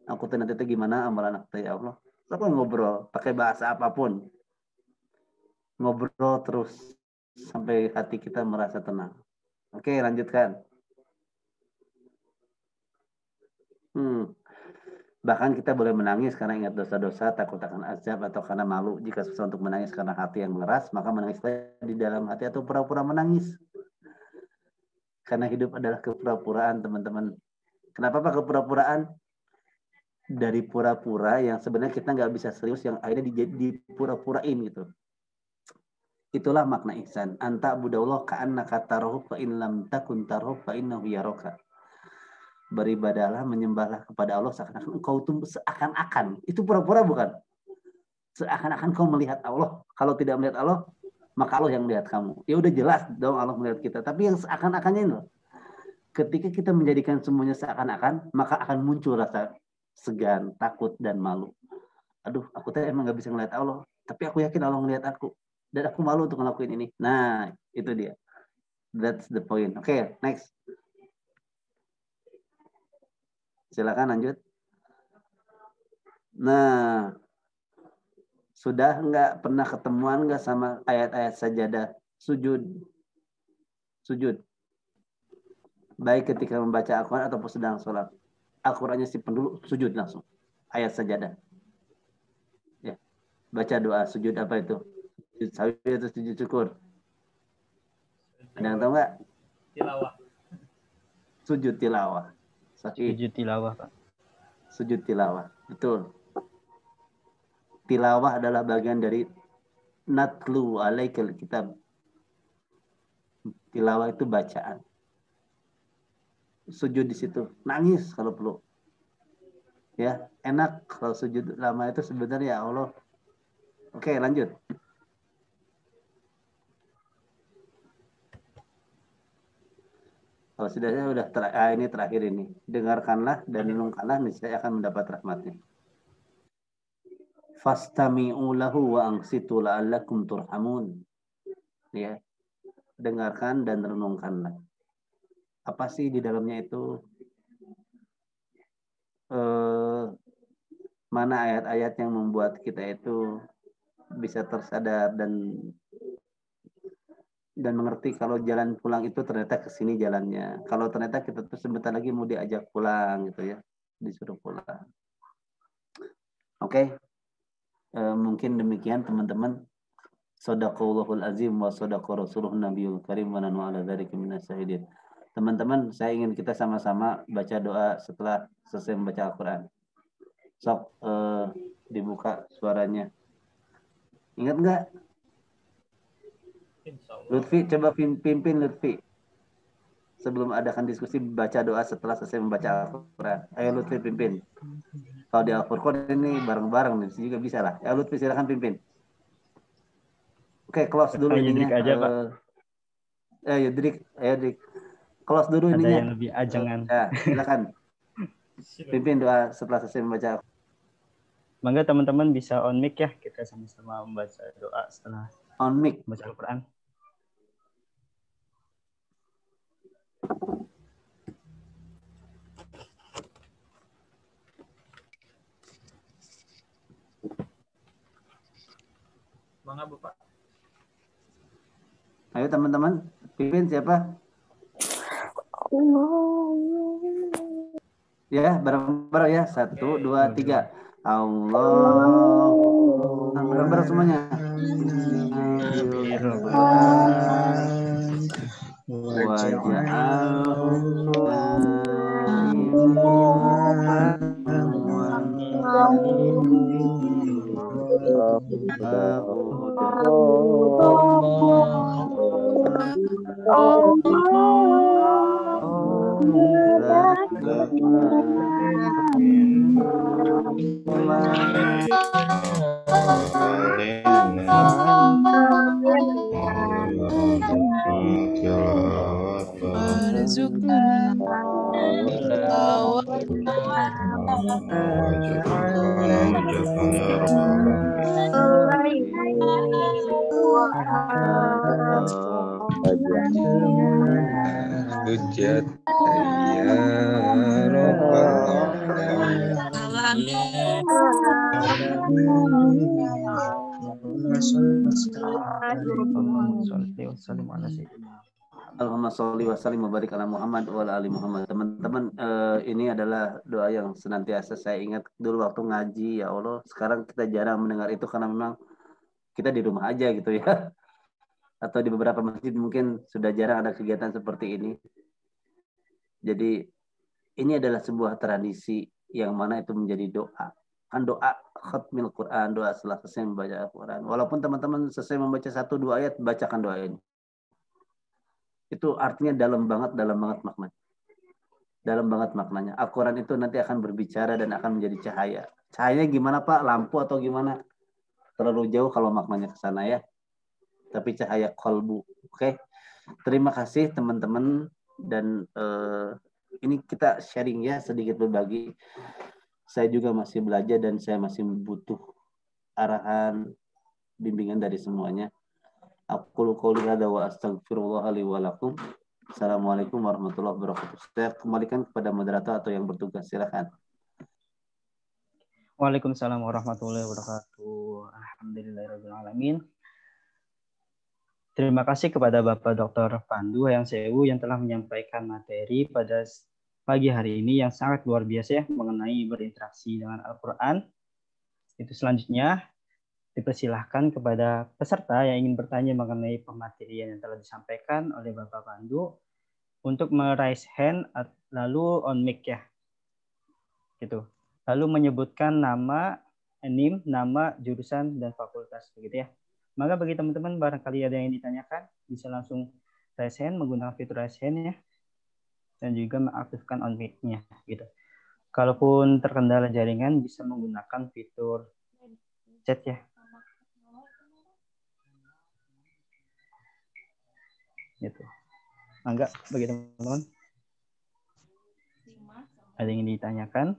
aku nanti gimana amalan aku ya Allah. Aku ngobrol pakai bahasa apapun. Ngobrol terus sampai hati kita merasa tenang. Oke, lanjutkan. Bahkan kita boleh menangis karena ingat dosa-dosa, takut akan azab, atau karena malu. Jika susah untuk menangis karena hati yang mengeras, maka menangislah di dalam hati atau pura-pura menangis. Karena hidup adalah kepura-puraan, teman-teman. Kenapa Pak kepura-puraan? dari pura-pura yang sebenarnya kita nggak bisa serius, yang akhirnya dipura-purain gitu. Itulah makna ihsan. Anta budallah ka'annaka tarahu fa in lam takun tarahu fa innahu yaraka. Beribadahlah, menyembahlah kepada Allah seakan-akan engkau itu seakan-akan. Itu pura-pura bukan? Seakan-akan kau melihat Allah. Kalau tidak melihat Allah, maka Allah yang melihat kamu. Ya udah jelas dong Allah melihat kita. Tapi yang seakan-akannya ini loh. Ketika kita menjadikan semuanya seakan-akan, maka akan muncul rasa segan, takut, dan malu. Aduh, aku tuh emang gak bisa ngeliat Allah. Tapi aku yakin Allah ngeliat aku. Dan aku malu untuk ngelakuin ini. Nah, itu dia. That's the point. Oke, next. Silakan lanjut. Nah, sudah nggak pernah ketemuan nggak sama ayat-ayat sajadah sujud? Sujud. Baik ketika membaca Al-Quran ataupun sedang sholat. Al-Qurannya simpen dulu, sujud langsung. Ayat sajadah. Ya. Baca doa sujud apa itu? Sujud sawi atau sujud syukur? Ada yang tahu nggak? Tilawah. Sujud tilawah. Sujud tilawah, Pak. Sujud tilawah. Betul. Tilawah adalah bagian dari natlu alaikal kitab. Tilawah itu bacaan. Sujud di situ, nangis kalau perlu. Ya, enak kalau sujud lama itu sebenarnya, ya Allah. Oke, lanjut. Kalau sudah ini terakhir ini. Dengarkanlah dan renungkanlah, niscaya akan mendapat rahmatnya. Fastami'u lahu wa ansitu la'allakum turhamun. Ya. Dengarkan dan renungkanlah. Apa sih di dalamnya itu? Mana ayat-ayat yang membuat kita itu bisa tersadar dan mengerti kalau jalan pulang itu ternyata ke sini jalannya. Kalau ternyata kita tuh sebentar lagi mau diajak pulang gitu ya, disuruh pulang. Oke. Mungkin demikian teman-teman. Shadaqallahul azim wa shadaqa rasuluhun nabiyul karim wa nanu ala dzalika minas syahidin. Teman-teman, saya ingin kita sama-sama baca doa setelah selesai membaca Al-Quran. Sok dibuka suaranya. Ingat nggak? Lutfi, coba pimpin Lutfi. Sebelum adakan diskusi, baca doa setelah selesai membaca Al-Quran. Ayo Lutfi pimpin. Kalau di Al-Quran ini bareng-bareng, di sini juga bisa lah. Ya Lutfi silakan pimpin. Oke, close dulu ininya. Aja, Pak. Yudrik. Close dulu ada ininya. Yang lebih ajangan. Ya, silakan. Pimpin doa setelah selesai membaca. Mangga teman-teman bisa on mic ya, kita sama-sama membaca doa setelah on mic membaca Al-Quran. Mangga Bapak. Ayo teman-teman, pimpin siapa? Ya, bareng-bareng ya. 1, 2, 3. Allah. Bareng-bareng semuanya. Hujat ya Allahumma sholli wa sallim wa barik ala Muhammad wa ala ali Muhammad. Teman-teman, ini adalah doa yang senantiasa saya ingat dulu waktu ngaji. Ya Allah, sekarang kita jarang mendengar itu karena memang kita di rumah aja gitu ya. Atau di beberapa masjid mungkin sudah jarang ada kegiatan seperti ini. Jadi ini adalah sebuah tradisi yang mana itu menjadi doa. Kan doa khatmil Quran, doa setelah selesai membaca Al-Quran. Walaupun teman-teman selesai membaca 1-2 ayat, bacakan doa ini. Itu artinya dalam banget maknanya. Dalam banget maknanya. Al-Quran itu nanti akan berbicara dan akan menjadi cahaya. Cahayanya gimana Pak? Lampu atau gimana? Terlalu jauh kalau maknanya ke sana ya. Tapi cahaya kolbu. Oke. Terima kasih teman-teman. Dan ini kita sharing ya, sedikit berbagi. Saya juga masih belajar dan saya masih butuh arahan, bimbingan dari semuanya. Aku qouli hadza wa astaghfirullah li wa lakum. Assalamualaikum warahmatullahi wabarakatuh. Saya kembalikan kepada moderator atau yang bertugas. Silakan. Waalaikumsalam warahmatullahi wabarakatuh. Alhamdulillahirabbil alamin. Terima kasih kepada Bapak Dr. Pandu Hayang Sewu yang telah menyampaikan materi pada pagi hari ini yang sangat luar biasa ya mengenai berinteraksi dengan Al-Quran. Itu selanjutnya dipersilahkan kepada peserta yang ingin bertanya mengenai pematerian yang telah disampaikan oleh Bapak Pandu untuk meraise hand lalu on mic ya. Gitu. Lalu menyebutkan nama, NIM, nama, jurusan dan fakultas begitu ya. Maka bagi teman-teman barangkali ada yang ditanyakan bisa langsung raise hand menggunakan fitur raise hand ya. Dan juga mengaktifkan on mic-nya gitu. Kalaupun terkendala jaringan bisa menggunakan fitur chat ya. Gitu. Enggak bagi teman-teman. Ada yang ditanyakan?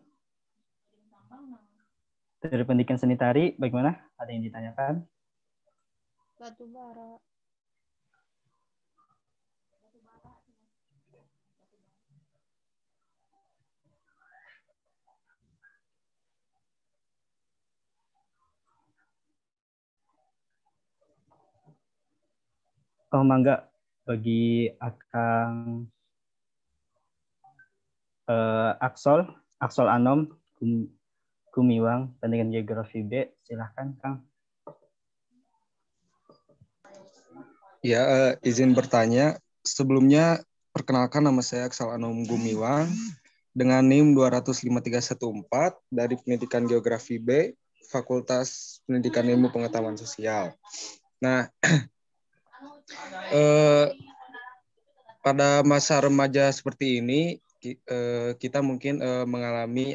Dari pendidikan seni tari bagaimana? Ada yang ditanyakan? Batu bara. Oh, mangga bagi Akang Aksol Anom Gumiwang, Pendidikan Geografi B, silahkan Kang. Ya, izin bertanya. Sebelumnya, perkenalkan nama saya Aksol Anom Gumiwang dengan NIM 205.314 dari Pendidikan Geografi B, Fakultas Pendidikan Ilmu Pengetahuan Sosial. Nah, pada masa remaja seperti ini, kita mungkin mengalami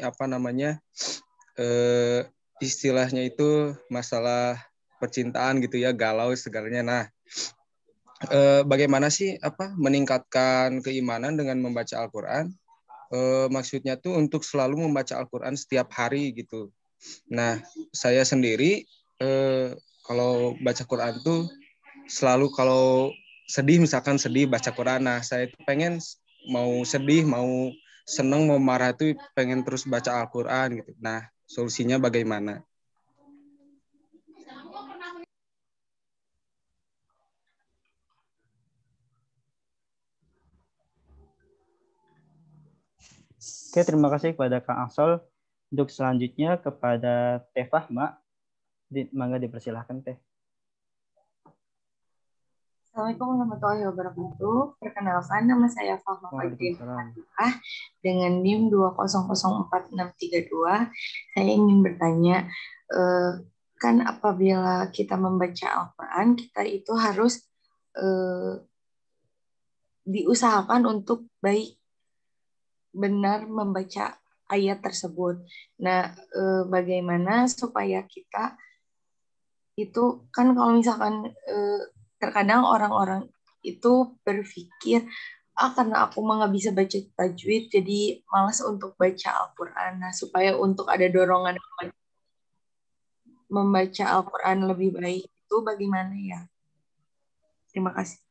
istilahnya itu masalah percintaan gitu ya, galau segalanya. Nah, bagaimana sih meningkatkan keimanan dengan membaca Al-Quran? Maksudnya tuh untuk selalu membaca Al-Quran setiap hari gitu. Nah, saya sendiri kalau baca Quran tuh selalu kalau sedih, misalkan sedih baca Quran. Nah, saya tuh pengen mau sedih, mau seneng, mau marah tuh pengen terus baca Al-Quran gitu. Nah, solusinya bagaimana? Oke, terima kasih kepada Kang Aksol. Untuk selanjutnya kepada Teh Fahma. Mangga dipersilahkan Teh. Assalamualaikum warahmatullahi wabarakatuh. Perkenalkan, nama saya Fahma Fajrin dengan NIM 2004632. Saya ingin bertanya, kan apabila kita membaca Al-Quran, kita itu harus diusahakan untuk baik benar membaca ayat tersebut. Nah, bagaimana supaya kita itu, kan kalau misalkan terkadang orang-orang itu berpikir, karena aku mah nggak bisa baca tajwid, jadi malas untuk baca Al-Quran. Nah, supaya untuk ada dorongan membaca Al-Quran lebih baik, itu bagaimana ya? Terima kasih.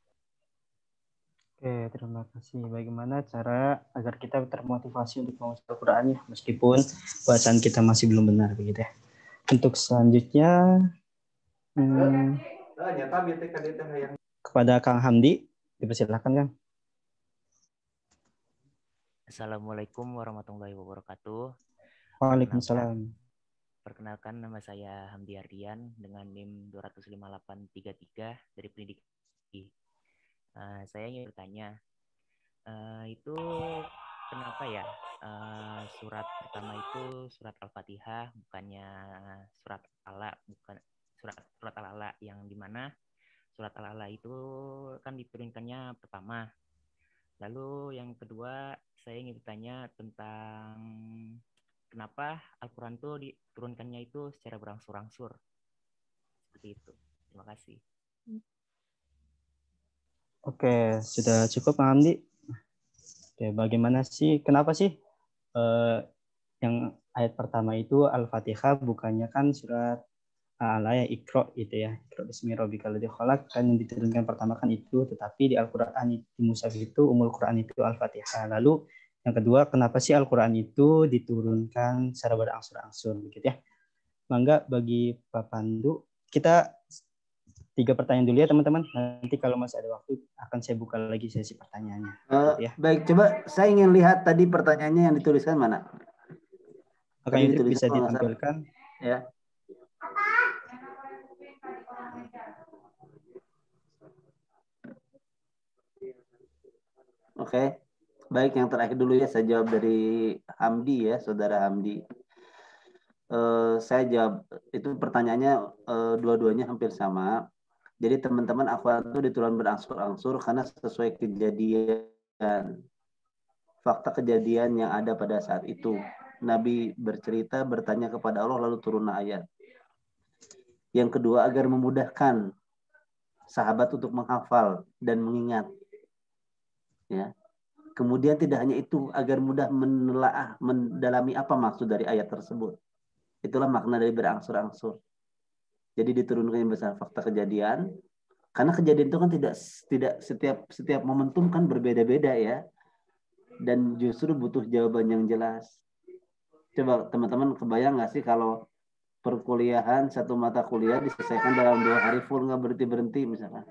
Oke, terima kasih. Bagaimana cara agar kita termotivasi untuk membaca Al-Quran ya, meskipun bacaan kita masih belum benar begitu ya. Untuk selanjutnya kepada Kang Hamdi, dipersilakan Kang. Assalamualaikum warahmatullahi wabarakatuh. Waalaikumsalam. Perkenalkan, nama saya Hamdi Ardian dengan NIM 25833 dari Pendidikan. Saya ingin bertanya, itu kenapa ya surat pertama itu surat Al-Fatihah, bukannya surat Al-Ala, bukan surat Al-Ala, yang dimana surat Al-Ala itu kan diturunkannya pertama. Lalu yang kedua, saya ingin bertanya tentang kenapa Al-Quran itu diturunkannya itu secara berangsur-angsur. Seperti itu. Terima kasih. Oke, sudah cukup Bang Hamdi. Oke, bagaimana sih, kenapa sih yang ayat pertama itu Al-Fatihah, bukannya kan surat Al-Ala ya, Iqra itu ya, Iqra bismi rabbikal ladzi khalaq, kan yang diturunkan pertama kan itu, tetapi di Al-Quran di Mushaf itu Ummul Quran itu Al-Fatihah. Lalu yang kedua, kenapa sih Al-Quran itu diturunkan secara berangsur-angsur gitu ya. Mangga bagi Pak Pandu, kita 3 pertanyaan dulu ya teman-teman. Nanti kalau masih ada waktu akan saya buka lagi sesi pertanyaannya. Gitu ya. Baik, coba saya ingin lihat tadi pertanyaannya yang dituliskan mana. Oke, itu bisa ditampilkan. Ya. Oke. Baik, yang terakhir dulu ya, saya jawab dari Hamdi ya, Saudara Hamdi. Saya jawab, itu pertanyaannya dua-duanya hampir sama. Jadi teman-teman, Al-Quran itu diturunkan berangsur-angsur karena sesuai kejadian, fakta kejadian yang ada pada saat itu. Nabi bercerita, bertanya kepada Allah, lalu turunlah ayat. Yang kedua, agar memudahkan sahabat untuk menghafal dan mengingat. Ya. Kemudian tidak hanya itu, agar mudah menelaah, mendalami apa maksud dari ayat tersebut. Itulah makna dari berangsur-angsur. Jadi diturunkan yang besar fakta kejadian, karena kejadian itu kan tidak setiap momentum kan berbeda-beda ya, dan justru butuh jawaban yang jelas. Coba teman-teman kebayang nggak sih kalau perkuliahan satu mata kuliah diselesaikan dalam 2 hari full, nggak berhenti misalkan.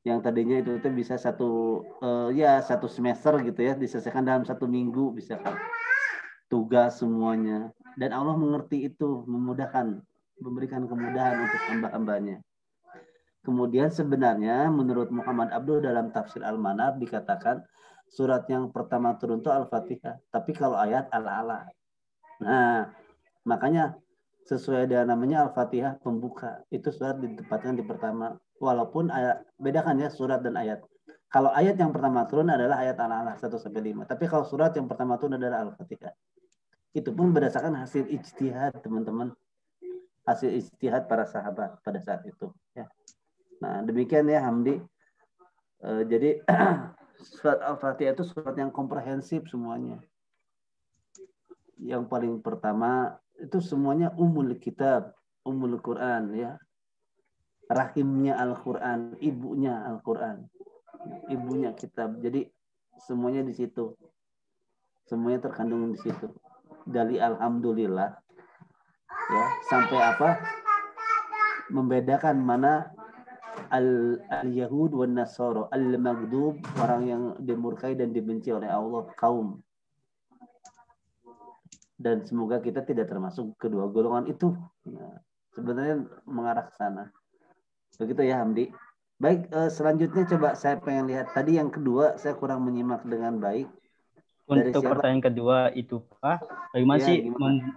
Yang tadinya itu bisa satu semester gitu ya, diselesaikan dalam 1 minggu misalkan. Tugas semuanya, dan Allah mengerti itu, memudahkan, memberikan kemudahan untuk hamba-hambanya. Kemudian sebenarnya menurut Muhammad Abdul dalam tafsir Al-Manar dikatakan surat yang pertama turun itu Al-Fatihah, tapi kalau ayat Al-Ala. Nah, makanya sesuai dengan namanya Al-Fatihah pembuka, itu surat ditempatkan di pertama. Walaupun ayat, bedakan ya surat dan ayat. Kalau ayat yang pertama turun adalah ayat Al-Ala 1-5, tapi kalau surat yang pertama turun adalah Al-Fatihah. Itu pun berdasarkan hasil ijtihad teman-teman, hasil ijtihad para sahabat pada saat itu ya. Nah demikian ya Hamdi. Jadi surat Al-Fatihah itu surat yang komprehensif semuanya. Yang paling pertama itu semuanya umul kitab, umul Quran ya, rahimnya Al-Quran, ibunya Al-Quran, ibunya kitab. Jadi semuanya di situ, semuanya terkandung di situ. Dari alhamdulillah ya sampai apa, membedakan mana al-Yahud wan Nasara, al-maghdub, orang yang dimurkai dan dibenci oleh Allah, kaum. Dan semoga kita tidak termasuk kedua golongan itu. Nah, sebenarnya mengarah ke sana. Begitu ya Hamdi. Baik, selanjutnya coba saya pengen lihat tadi yang kedua, saya kurang menyimak dengan baik. Untuk pertanyaan kedua itu Pak, bagaimana sih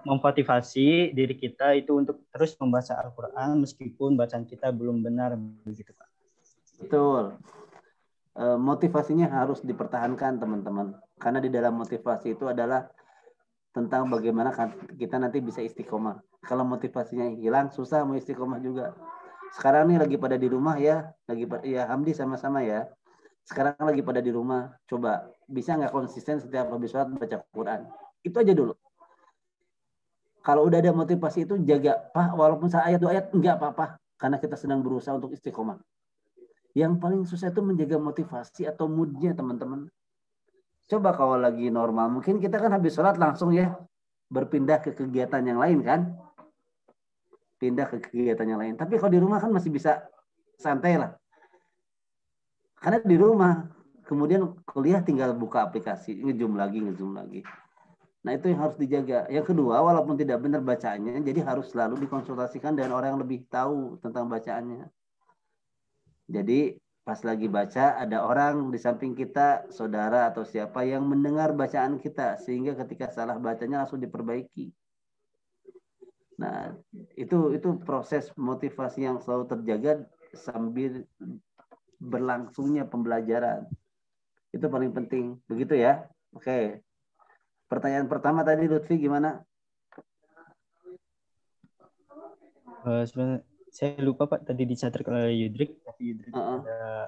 memotivasi diri kita itu untuk terus membaca Al-Quran meskipun bacaan kita belum benar begitu Pak? Betul. Motivasinya harus dipertahankan teman-teman. Karena di dalam motivasi itu adalah tentang bagaimana kita nanti bisa istiqomah. Kalau motivasinya hilang, susah mau istiqomah juga. Sekarang nih lagi pada di rumah ya, ya Hamdi sama-sama ya. Sekarang lagi pada di rumah, coba bisa nggak konsisten setiap habis sholat baca Quran? Itu aja dulu. Kalau udah ada motivasi itu jaga, Pak, walaupun ayat 2 ayat enggak apa-apa, karena kita sedang berusaha untuk istiqomah. Yang paling susah itu menjaga motivasi atau moodnya teman-teman. Coba kalau lagi normal, mungkin kita kan habis sholat langsung ya berpindah ke kegiatan yang lain kan, pindah ke kegiatan yang lain. Tapi kalau di rumah kan masih bisa santai lah. Karena di rumah, kemudian kuliah tinggal buka aplikasi, nge-zoom lagi. Nah itu yang harus dijaga. Yang kedua, walaupun tidak benar bacaannya, jadi harus selalu dikonsultasikan dengan orang yang lebih tahu tentang bacaannya. Jadi pas lagi baca ada orang di samping kita, saudara atau siapa yang mendengar bacaan kita sehingga ketika salah bacanya langsung diperbaiki. Nah, itu proses motivasi yang selalu terjaga sambil berlangsungnya pembelajaran. Itu paling penting. Begitu ya? Oke. Pertanyaan pertama tadi Lutfi gimana? Sebenarnya saya lupa Pak, tadi dicatat oleh Yudrik, tapi Yudrik ada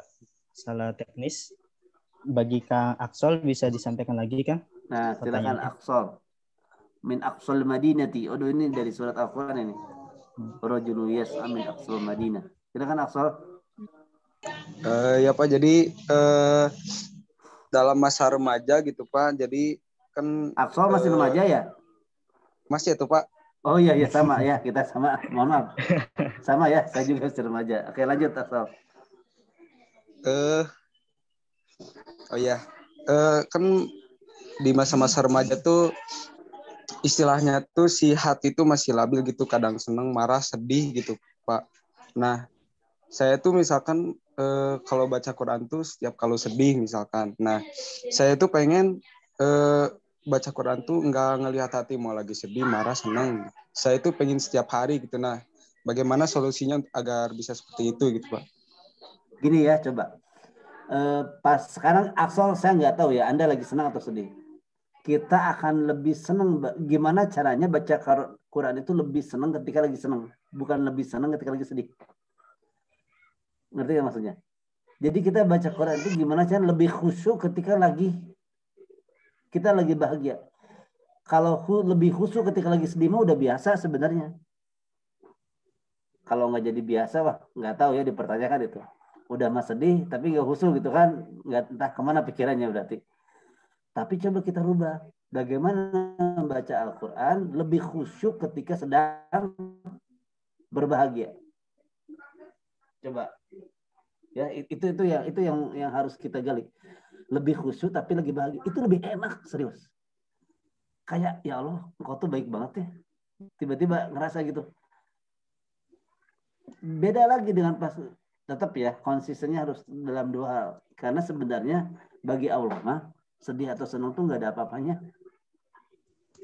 salah teknis. Bagi Kang Aksol bisa disampaikan lagi Kang? Nah, silakan Aksol. Min Aqsal Madinati. Oh, ini dari surat Al-Quran ini. Rajulun yas'a min Aqsal Madinah. Silakan Aksol. Ya Pak, jadi dalam masa remaja gitu Pak, jadi kan Aksol masih remaja ya? Masih itu Pak. Oh iya sama ya, kita sama. Mohon maaf. Sama ya, saya juga masih remaja. Oke, lanjut Aksol. Oh iya. Kan di masa-masa remaja tuh istilahnya tuh si hati itu masih labil gitu, kadang seneng, marah, sedih gitu Pak. Nah, saya tuh misalkan kalau baca Quran tuh setiap kalau sedih misalkan. Nah, saya tuh pengen baca Quran tuh nggak ngelihat hati mau lagi sedih, marah, senang. Saya tuh pengen setiap hari gitu. Nah, bagaimana solusinya agar bisa seperti itu gitu Pak? Gini ya, coba. Pas sekarang Aksol saya nggak tahu ya, Anda lagi senang atau sedih. Kita akan lebih senang. Gimana caranya baca Quran itu lebih senang ketika lagi senang, bukan lebih senang ketika lagi sedih. Ngerti ya maksudnya? Jadi kita baca Quran itu gimana caranya lebih khusyuk ketika kita lagi bahagia. Kalau lebih khusyuk ketika lagi sedih mah udah biasa sebenarnya. Kalau nggak jadi biasa, wah nggak tahu ya, dipertanyakan itu. Udah mah sedih tapi nggak khusyuk gitu kan, nggak entah kemana pikirannya berarti. Tapi coba kita rubah. Bagaimana membaca Al-Quran lebih khusyuk ketika sedang berbahagia. Coba. Ya, itu yang harus kita gali. Lebih khusyuk tapi lagi bahagia. Itu lebih enak, serius. Kayak ya Allah, engkau tuh baik banget ya. Tiba-tiba ngerasa gitu. Beda lagi dengan pas, tetap ya konsistennya harus dalam dua hal. Karena sebenarnya bagi Allah mah sedih atau senang tuh nggak ada apa-apanya.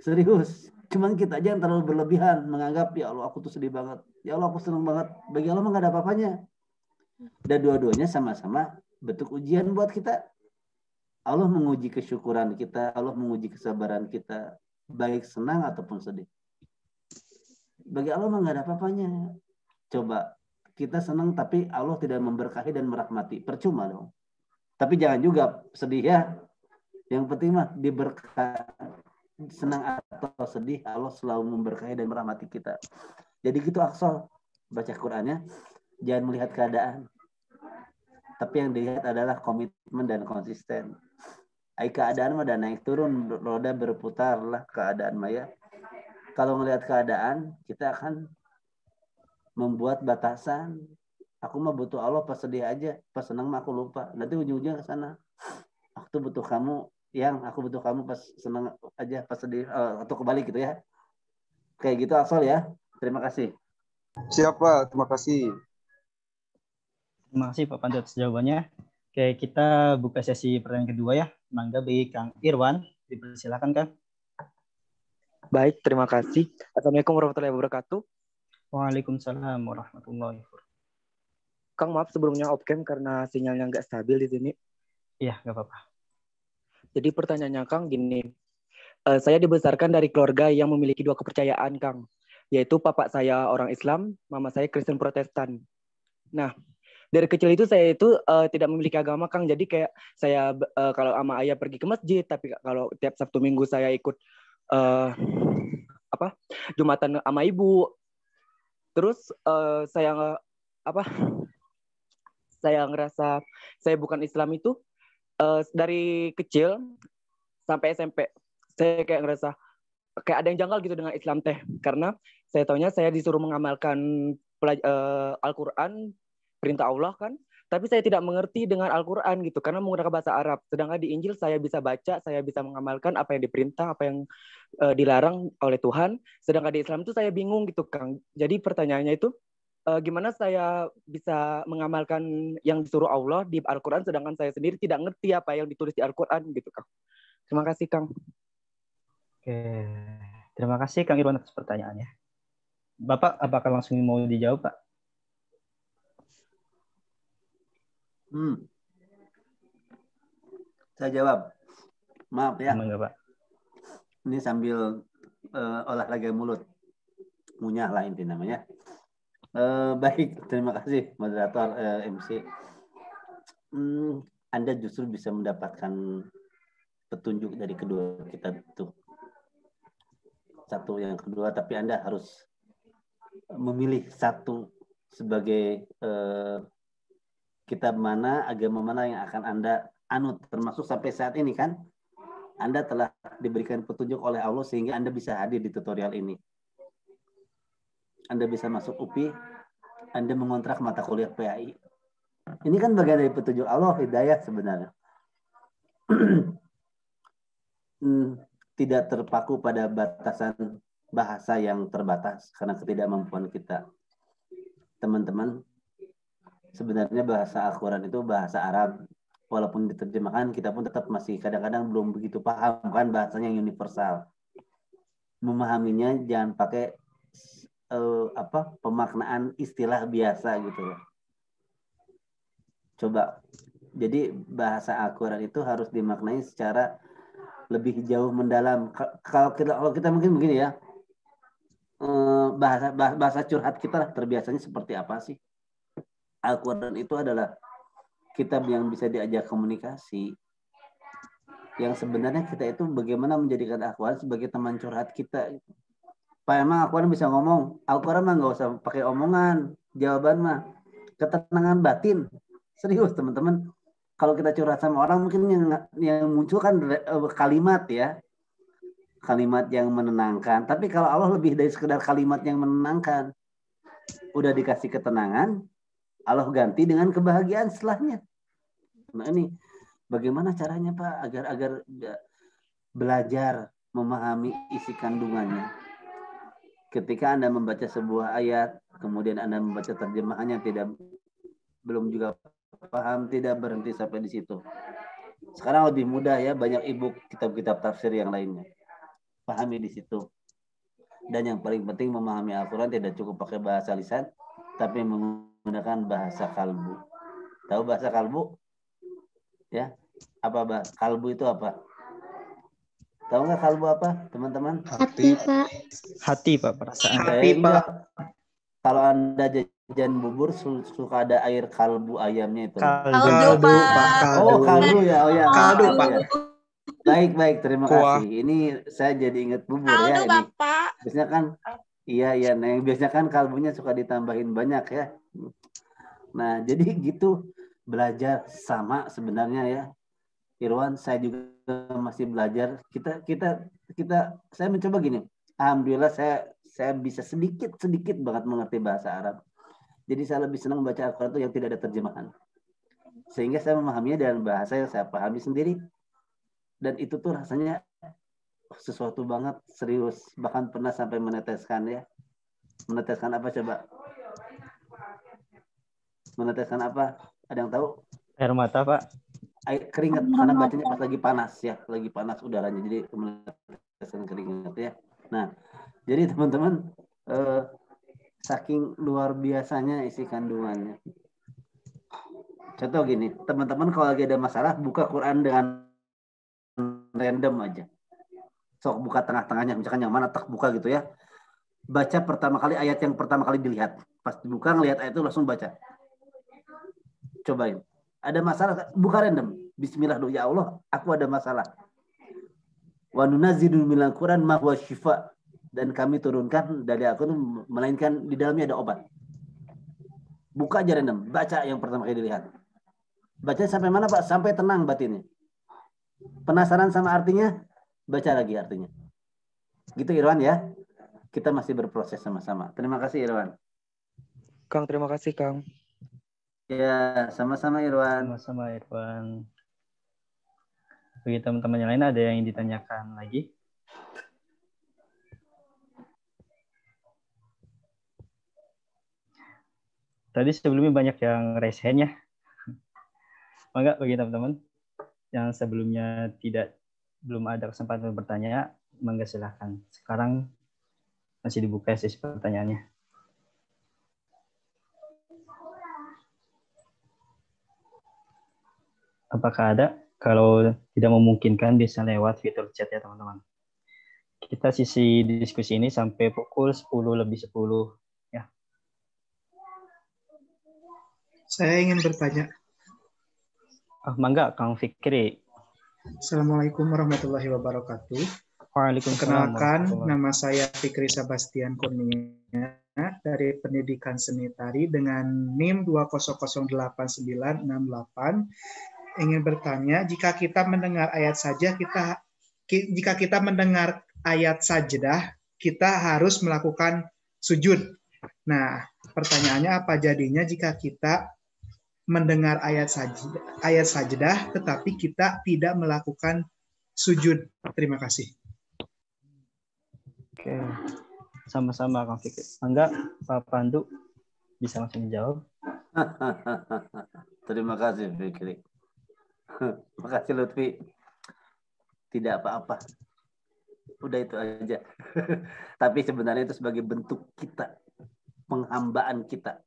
Serius. Cuman kita aja yang terlalu berlebihan menganggap ya Allah aku tuh sedih banget. Ya Allah aku senang banget. Bagi Allah mah nggak ada apa-apanya. Dan dua-duanya sama-sama bentuk ujian buat kita. Allah menguji kesyukuran kita, Allah menguji kesabaran kita, baik senang ataupun sedih. Bagi Allah mah nggak ada apa-apanya. Coba kita senang tapi Allah tidak memberkahi dan merahmati, percuma dong. Tapi jangan juga sedih ya. Yang penting mah diberkahi, senang atau sedih, Allah selalu memberkahi dan merahmati kita. Jadi gitu Aksol baca Qurannya. Jangan melihat keadaan, tapi yang dilihat adalah komitmen dan konsisten. Keadaan mah ada naik turun, roda berputar lah keadaan maya. Kalau melihat keadaan, kita akan membuat batasan. Aku mah butuh Allah pas sedih aja, pas senang mah aku lupa. Nanti ujung-ujungnya ke sana. Aku butuh kamu, aku butuh kamu pas senang aja, pas sedih atau kebalik gitu ya. Kayak gitu Aksol ya. Terima kasih. Siapa? Terima kasih. Terima kasih Pak Pandu atas jawabannya. Oke, kita buka sesi pertanyaan kedua ya. Mangga bagi Kang Irwan, dipersilakan Kang. Baik, terima kasih. Assalamualaikum warahmatullahi wabarakatuh. Waalaikumsalam warahmatullahi wabarakatuh. Kang, maaf sebelumnya off-cam karena sinyalnya nggak stabil di sini. Iya, nggak apa-apa. Jadi pertanyaannya Kang gini, saya dibesarkan dari keluarga yang memiliki dua kepercayaan Kang, yaitu papa saya orang Islam, mama saya Kristen Protestan. Nah, dari kecil itu saya itu tidak memiliki agama Kang, jadi kayak saya kalau sama ayah pergi ke masjid, tapi kalau tiap Sabtu Minggu saya ikut Jumatan sama ibu. Terus saya ngerasa saya bukan Islam itu dari kecil sampai SMP. Saya kayak ngerasa kayak ada yang janggal gitu dengan Islam teh, karena saya taunya saya disuruh mengamalkan Al-Quran, perintah Allah kan, tapi saya tidak mengerti dengan Al-Quran gitu karena menggunakan bahasa Arab. Sedangkan di Injil saya bisa baca, saya bisa mengamalkan apa yang diperintah, apa yang dilarang oleh Tuhan. Sedangkan di Islam itu saya bingung gitu Kang. Jadi pertanyaannya itu gimana saya bisa mengamalkan yang disuruh Allah di Al-Quran sedangkan saya sendiri tidak ngerti apa yang ditulis di Al-Quran gitu, Kang. Terima kasih, Kang. Oke, terima kasih Kang Irwan atas pertanyaannya. Bapak, apakah langsung mau dijawab, Pak? Saya jawab. Maaf ya. Enggak, Pak. Ini sambil olahraga mulut. Ngunyah lah inti namanya. Baik, terima kasih moderator MC. Anda justru bisa mendapatkan petunjuk dari kedua kita itu. Satu yang kedua, tapi Anda harus memilih satu sebagai kitab mana, agama mana yang akan Anda anut. Termasuk sampai saat ini kan, Anda telah diberikan petunjuk oleh Allah sehingga Anda bisa hadir di tutorial ini. Anda bisa masuk UPI, Anda mengontrak mata kuliah PAI. Ini kan bagian dari petunjuk Allah, hidayah sebenarnya. Tidak terpaku pada batasan bahasa yang terbatas karena ketidakmampuan kita. Teman-teman, sebenarnya bahasa Al-Quran itu bahasa Arab. Walaupun diterjemahkan, kita pun tetap masih kadang-kadang belum begitu paham kan bahasanya yang universal. Memahaminya jangan pakai pemaknaan istilah biasa gitu loh. Coba. Jadi bahasa Al-Quran itu harus dimaknai secara lebih jauh mendalam. Kalau kita mungkin begini ya, bahasa curhat kita terbiasanya seperti apa sih? Al-Quran itu adalah kitab yang bisa diajak komunikasi. Yang sebenarnya kita itu bagaimana menjadikan Al-Quran sebagai teman curhat kita. Pak, emang Al-Quran bisa ngomong? Al-Quran mah nggak usah pakai omongan. Jawaban mah ketenangan batin. Serius teman-teman. Kalau kita curhat sama orang mungkin yang muncul kan kalimat ya. Kalimat yang menenangkan. Tapi kalau Allah lebih dari sekedar kalimat yang menenangkan. Udah dikasih ketenangan, Allah ganti dengan kebahagiaan setelahnya. Nah ini bagaimana caranya Pak agar belajar memahami isi kandungannya. Ketika Anda membaca sebuah ayat, kemudian Anda membaca terjemahannya belum juga paham, tidak berhenti sampai di situ. Sekarang lebih mudah ya, banyak e-book kitab-kitab tafsir yang lainnya. Pahami di situ. Dan yang paling penting memahami Al-Quran tidak cukup pakai bahasa lisan, tapi menggunakan bahasa kalbu. Tahu bahasa kalbu? Ya, apa kalbu itu apa? Tahu nggak kalbu apa, teman-teman? Hati, Pak. Hati, Pak, perasaan. Hati, Pak. Kalau Anda jajan bubur suka ada air kalbu ayamnya itu. Kaldu, Pak. Oh, kaldu ya. Oh ya. Kaldu, Pak. Baik, terima kasih. Ini saya jadi ingat bubur ya ini. Bapak. Biasanya kan iya, nah yang biasanya kan kalbunya suka ditambahin banyak ya. Nah, jadi gitu belajar sama sebenarnya ya. Irwan, saya juga masih belajar. Saya mencoba gini. Alhamdulillah saya bisa sedikit banget mengerti bahasa Arab. Jadi saya lebih senang membaca Al-Quran itu yang tidak ada terjemahan. Sehingga saya memahaminya dengan bahasa yang saya pahami sendiri. Dan itu tuh rasanya sesuatu banget, serius. Bahkan pernah sampai meneteskan ya. Meneteskan apa coba? Meneteskan apa? Ada yang tahu? Air mata, Pak. Air keringat, karena bacanya pas lagi panas ya. Lagi panas udaranya. Jadi meneteskan keringat ya. Nah, jadi teman-teman, saking luar biasanya isi kandungannya. Contoh gini, teman-teman kalau lagi ada masalah, buka Quran dengan random aja. Sok buka tengah-tengahnya, misalkan yang mana tak buka gitu ya. Baca pertama kali ayat yang pertama kali dilihat. Pas dibuka ngelihat ayat itu langsung baca. Cobain. Ada masalah, buka random. Bismillah, ya Allah, aku ada masalah. Wa nunazzilu minal Qur'an ma huwa syifa. Dan kami turunkan dari Al-Quran melainkan di dalamnya ada obat. Buka aja random, baca yang pertama kali dilihat. Baca sampai mana Pak? Sampai tenang batinnya. Penasaran sama artinya? Baca lagi artinya. Gitu Irwan ya. Kita masih berproses sama-sama. Terima kasih Irwan. Kang, terima kasih Kang. Ya, sama-sama Irwan. Sama-sama Irwan. Bagi teman-teman yang lain ada yang ditanyakan lagi? Tadi sebelumnya banyak yang raise hand ya. Mangga bagi teman-teman yang sebelumnya belum ada kesempatan bertanya, mangga silahkan. Sekarang masih dibuka sesi pertanyaannya. Apakah ada? Kalau tidak memungkinkan bisa lewat fitur chat ya teman-teman. Kita sisi diskusi ini sampai pukul 10:10 ya. Saya ingin bertanya. Mangga Kang Fikri. Assalamualaikum warahmatullahi wabarakatuh. Waalaikumsalam. Perkenalkan, nama saya Fikri Sebastian Kurnia dari Pendidikan Seni Tari dengan NIM 2008968. Ingin bertanya, jika kita mendengar ayat sajdah, kita harus melakukan sujud. Nah, pertanyaannya apa jadinya jika kita mendengar ayat sajdah, tetapi kita tidak melakukan sujud? Terima kasih. Oke, sama-sama Kang Fikri. Enggak, Pak Pandu bisa langsung menjawab. Terima kasih Fikri. Makasih Lutfi. Tidak apa-apa. Udah itu aja. Tapi sebenarnya itu sebagai bentuk kita, penghambaan kita.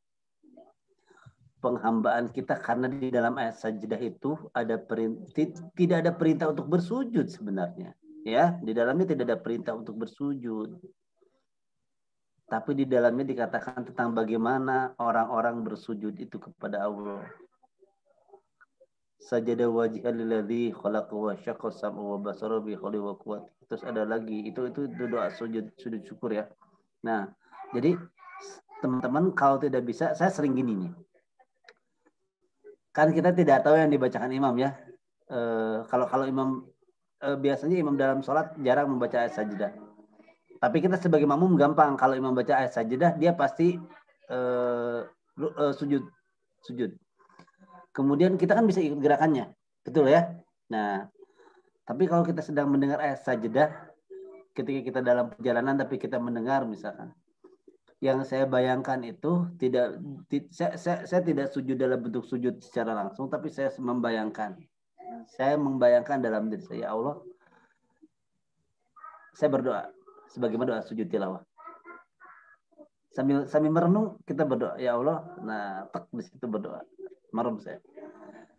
Penghambaan kita karena di dalam ayat sajdah itu tidak ada perintah untuk bersujud sebenarnya. Ya, di dalamnya tidak ada perintah untuk bersujud. Tapi di dalamnya dikatakan tentang bagaimana orang-orang bersujud itu kepada Allah. Sajada wajhal lilladzi khalaqa wa syaqqa sam'a wa basara bi hauli wa quwwati. Terus ada lagi itu doa sujud syukur ya. Nah, jadi teman-teman kalau tidak bisa, saya sering gini nih. Kan kita tidak tahu yang dibacakan imam ya. Kalau imam biasanya imam dalam sholat jarang membaca ayat sajdah. Tapi kita sebagai makmum gampang, kalau imam baca ayat sajdah dia pasti sujud. Kemudian kita kan bisa ikut gerakannya, betul ya? Nah, tapi kalau kita sedang mendengar ayat sajdah, ketika kita dalam perjalanan tapi kita mendengar misalkan, yang saya bayangkan itu saya tidak sujud dalam bentuk sujud secara langsung, tapi saya membayangkan dalam diri saya, ya Allah, saya berdoa sebagaimana doa sujud tilawah. Sambil merenung kita berdoa, ya Allah. Nah, di situ berdoa. Marum saya.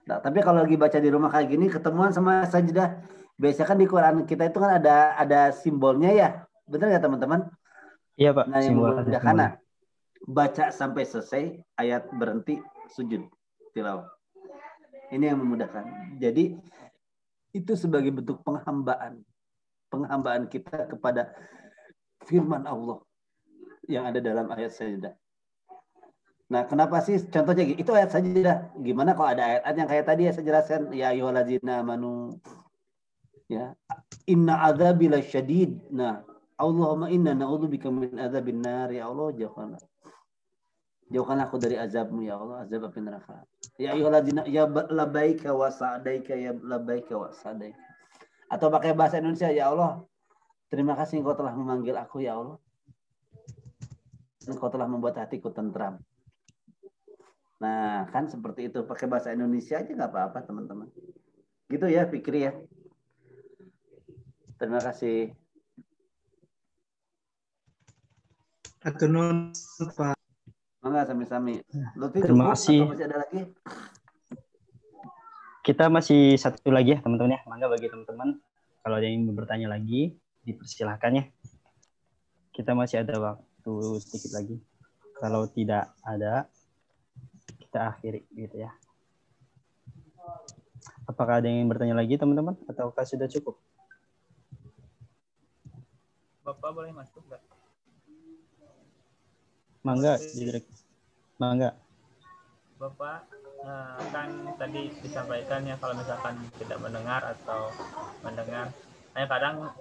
Nah, tapi kalau lagi baca di rumah kayak gini, ketemuan sama sajdah, biasanya kan di Quran kita itu kan ada simbolnya ya, benar nggak teman-teman? Iya Pak. Nah, yang memudahkan baca sampai selesai, ayat berhenti, sujud tilawah. Ini yang memudahkan. Jadi itu sebagai bentuk penghambaan kita kepada firman Allah yang ada dalam ayat sajdah. Nah, kenapa sih contohnya itu ayat sajdah? Gimana kalau ada ayat yang kayak tadi ya saya jelaskan, ya ayyuhallazina amanu, ya inna adzabi lasyadid. Nah, Allahumma inna na'udzubika min adzabin nar, ya Allah jauhkan aku dari azabmu ya Allah, azab api neraka. Ya ayyuhallazina ya labbaika wa sa'daika ya labbaika wa sa'daika. Atau pakai bahasa Indonesia, ya Allah, terima kasih Engkau telah memanggil aku ya Allah. Engkau telah membuat hatiku tentram. Nah, kan seperti itu. Pakai bahasa Indonesia aja nggak apa-apa, teman-teman. Gitu ya, Fikri ya. Terima kasih. Atur nuhun, Pak. Mangga sami-sami. Lutfi, terima kasih. Masih ada lagi? Kita masih satu lagi ya, teman-teman ya. Mangga bagi teman-teman kalau ada yang ingin bertanya lagi, dipersilahkan ya. Kita masih ada waktu sedikit lagi. Kalau tidak ada, kita akhiri gitu ya. Apakah ada yang ingin bertanya lagi teman-teman ataukah sudah cukup? Bapak boleh masuk nggak? Mangga, mangga. Bapak kan tadi disampaikan ya kalau misalkan tidak mendengar atau mendengar, kadang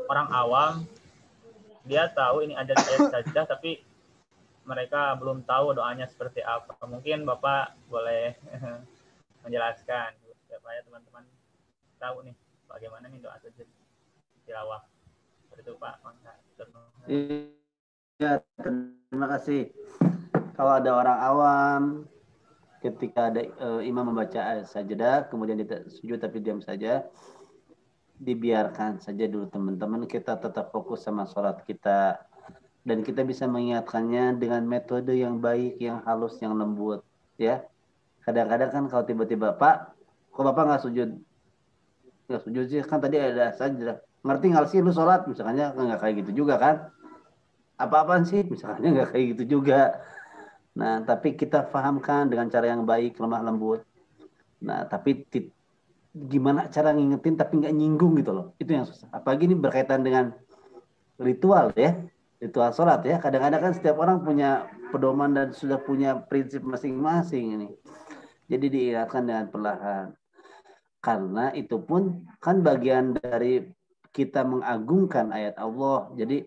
orang awam dia tahu ini ada ayat sajdah tapi mereka belum tahu doanya seperti apa. Mungkin Bapak boleh menjelaskan supaya teman-teman tahu nih bagaimana nih doa sujud tilawah. Seperti itu Pak. Ya, terima kasih. kalau ada orang awam ketika ada imam membaca sajadah kemudian dia sujud tapi diam saja, dibiarkan saja dulu teman-teman, kita tetap fokus sama sholat kita dan kita bisa mengingatkannya dengan metode yang baik, yang halus, yang lembut ya. Kadang-kadang kan kalau tiba-tiba, Pak, kok Bapak nggak sujud sih, kan tadi ada sajadah, ngerti nggak sih lu sholat misalnya, nggak kayak gitu juga kan, apa-apaan sih misalnya, nggak kayak gitu juga. Nah tapi kita pahamkan dengan cara yang baik, lemah lembut. Nah tapi gimana cara ngingetin tapi nggak nyinggung gitu loh, itu yang susah. Apalagi ini berkaitan dengan ritual ya, ritual sholat ya. Kadang-kadang kan setiap orang punya pedoman dan sudah punya prinsip masing-masing ini. Jadi diingatkan dengan perlahan. Karena itu pun kan bagian dari kita mengagungkan ayat Allah. Jadi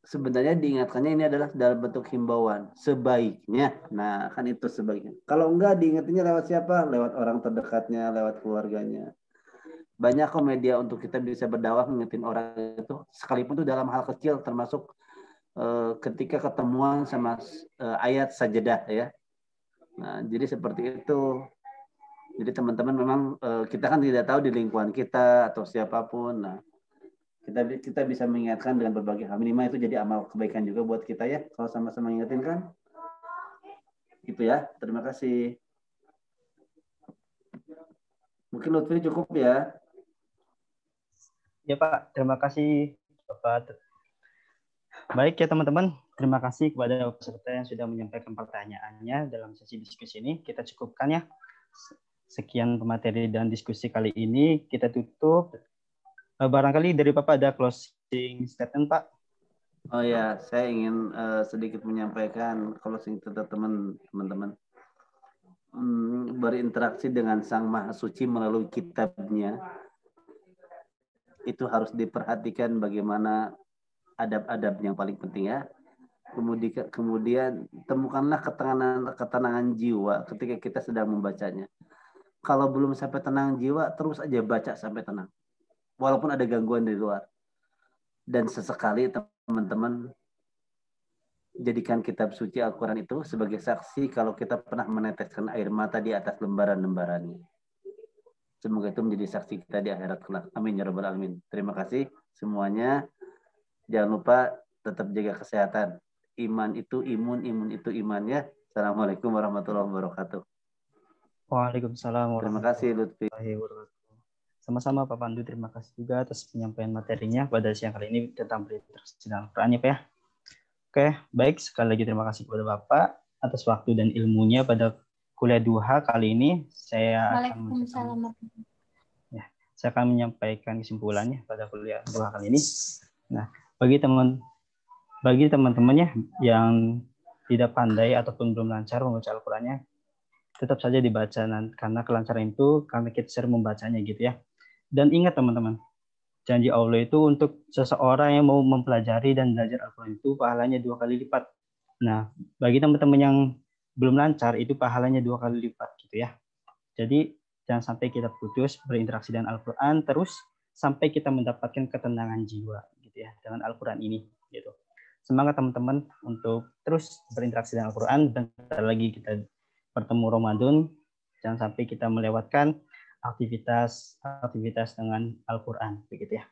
sebenarnya diingatkannya ini adalah dalam bentuk himbauan. Sebaiknya. Nah kan itu sebaiknya. Kalau enggak diingatinnya lewat siapa? Lewat orang terdekatnya, lewat keluarganya. Banyak kok media untuk kita bisa berdakwah mengingetin orang itu. Sekalipun itu dalam hal kecil termasuk ketika ketemuan sama ayat sajadah ya. Nah jadi seperti itu. Jadi teman-teman memang kita kan tidak tahu di lingkungan kita atau siapapun. Nah, kita bisa mengingatkan dengan berbagai hal. Minimal itu jadi amal kebaikan juga buat kita ya. Kalau sama-sama ingetin kan. Gitu ya. Terima kasih. Mungkin Lutfi cukup ya. Ya Pak, terima kasih Bapak. Baik ya teman-teman, terima kasih kepada peserta yang sudah menyampaikan pertanyaannya dalam sesi diskusi ini. Kita cukupkan ya. Sekian pemateri dan diskusi kali ini. Kita tutup. Barangkali dari Bapak ada closing statement, Pak? Oh ya, saya ingin sedikit menyampaikan closing statement teman-teman. Berinteraksi dengan Sang Maha Suci melalui kitabnya. Itu harus diperhatikan bagaimana adab-adab yang paling penting ya. Kemudian temukanlah ketenangan jiwa ketika kita sedang membacanya. Kalau belum sampai tenang jiwa, terus aja baca sampai tenang. Walaupun ada gangguan dari luar. Dan sesekali teman-teman jadikan kitab suci Al-Quran itu sebagai saksi kalau kita pernah meneteskan air mata di atas lembaran-lembarannya. Semoga itu menjadi saksi kita di akhirat kelak. Amin ya rabbal alamin. Terima kasih semuanya. Jangan lupa tetap jaga kesehatan. Iman itu imun, imun itu iman ya. Assalamualaikum warahmatullahi wabarakatuh. Waalaikumsalam Terima kasih Lutfi. Sama-sama Pak Pandu, terima kasih juga atas penyampaian materinya pada siang kali ini tentang berinteraksi dengan Al-Quran ya Pak ya. Oke, baik, sekali lagi terima kasih kepada Bapak atas waktu dan ilmunya pada kuliah duha kali ini. Saya akan menyampaikan kesimpulannya pada kuliah duha kali ini. Nah, bagi teman-temannya yang tidak pandai ataupun belum lancar membaca Al-Qurannya, tetap saja dibaca karena kelancaran itu karena kita sering membacanya gitu ya. Dan ingat teman-teman, janji Allah itu untuk seseorang yang mau mempelajari dan belajar Al-Quran itu pahalanya 2 kali lipat. Nah, bagi teman-teman yang belum lancar itu pahalanya 2 kali lipat gitu ya. Jadi jangan sampai kita putus berinteraksi dengan Al-Quran terus sampai kita mendapatkan ketenangan jiwa gitu ya dengan Al-Quran ini gitu. Semangat teman-teman untuk terus berinteraksi dengan Al-Quran. Bentar lagi kita bertemu Ramadan, jangan sampai kita melewatkan aktivitas dengan Al-Quran begitu ya.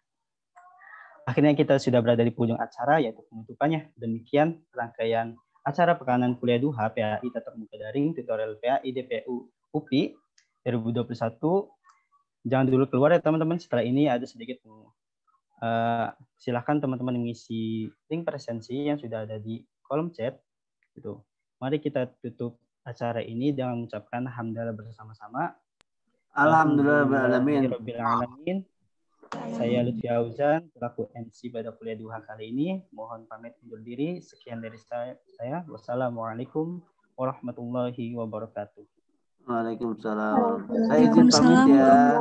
Akhirnya kita sudah berada di penghujung acara yaitu penutupannya. Demikian rangkaian acara pekanan kuliah duha PAI Tatap Muka Daring tutorial PAI DPU UPI 2021. Jangan dulu keluar ya teman-teman. Setelah ini ada sedikit silahkan teman-teman mengisi link presensi yang sudah ada di kolom chat. Gitu. Mari kita tutup acara ini dengan mengucapkan hamdalah bersama-sama. Alhamdulillahirabbil alamin. Saya Lutfi Auzan selaku MC pada kuliah duha kali ini. Mohon pamit undur diri. Sekian dari saya. Wassalamualaikum warahmatullahi wabarakatuh. Waalaikumsalam. Saya izin pamit ya.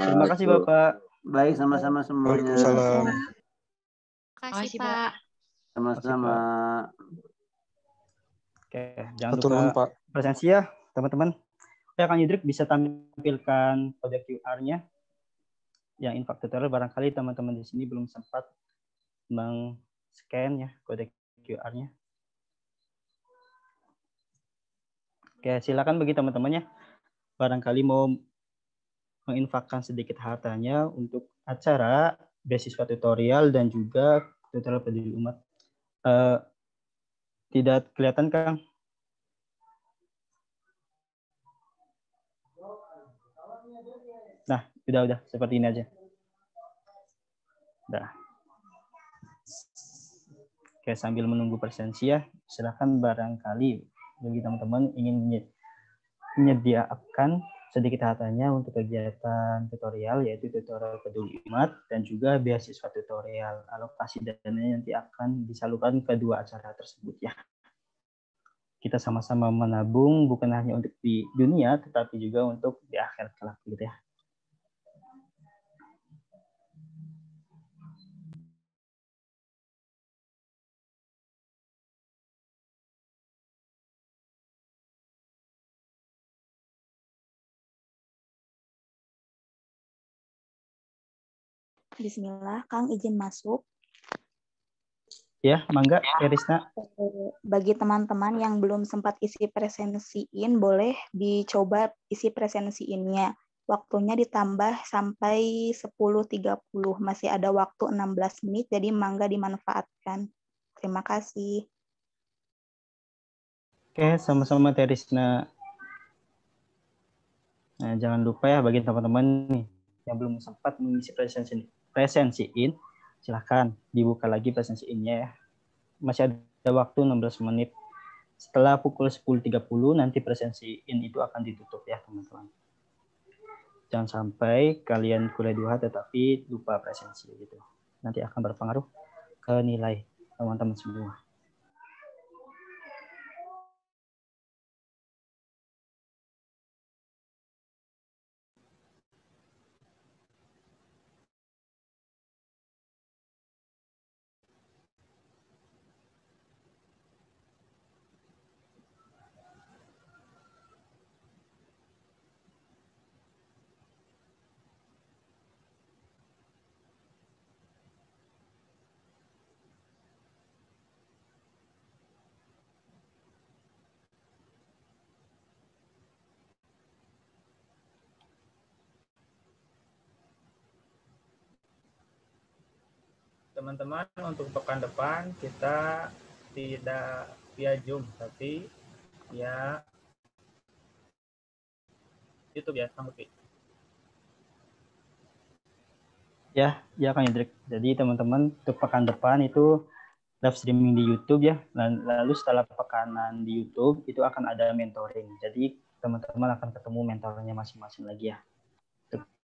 Terima kasih Bapak. Baik, sama-sama semuanya. Waalaikumsalam. Terima kasih Pak. Sama-sama. Oke, jangan lupa presensi ya teman-teman. Kang Yudrik bisa tampilkan kode QR-nya yang infak tutorial. Barangkali teman-teman di sini belum sempat meng-scan ya kode QR-nya. Oke, silakan bagi teman-temannya barangkali mau menginfakkan sedikit hartanya untuk acara beasiswa tutorial dan juga tutorial peduli umat. Tidak kelihatan, Kang? Nah, udah seperti ini aja. Udah. Oke, sambil menunggu presensi ya, silakan barangkali bagi teman-teman ingin menyediakan sedikit hartanya untuk kegiatan tutorial, yaitu tutorial peduli umat dan juga beasiswa tutorial. Alokasi dananya nanti akan disalurkan ke dua acara tersebut ya. Kita sama-sama menabung bukan hanya untuk di dunia, tetapi juga untuk di akhirat kelak gitu ya. Bismillah, Kang izin masuk. Ya, mangga, Erisna. Bagi teman-teman yang belum sempat isi presensiin, boleh dicoba isi presensiinnya. Waktunya ditambah sampai 10.30. Masih ada waktu 16 menit, jadi mangga dimanfaatkan. Terima kasih. Oke, sama-sama Terisna. Nah, jangan lupa ya bagi teman-teman nih yang belum sempat mengisi presensiin, silahkan dibuka lagi presensiinnya ya. Masih ada waktu 16 menit. Setelah pukul 10.30 nanti presensiin itu akan ditutup ya teman-teman. Jangan sampai kalian kuliah duha tetapi lupa presensi gitu. Nanti akan berpengaruh ke nilai teman-teman semua. Teman-teman, untuk pekan depan kita tidak via Zoom, tapi via YouTube ya, Kang Upi. Ya Kang Hendrik. Jadi teman-teman untuk pekan depan itu live streaming di YouTube ya. Lalu setelah pekanan di YouTube itu akan ada mentoring. Jadi teman-teman akan ketemu mentornya masing-masing lagi ya.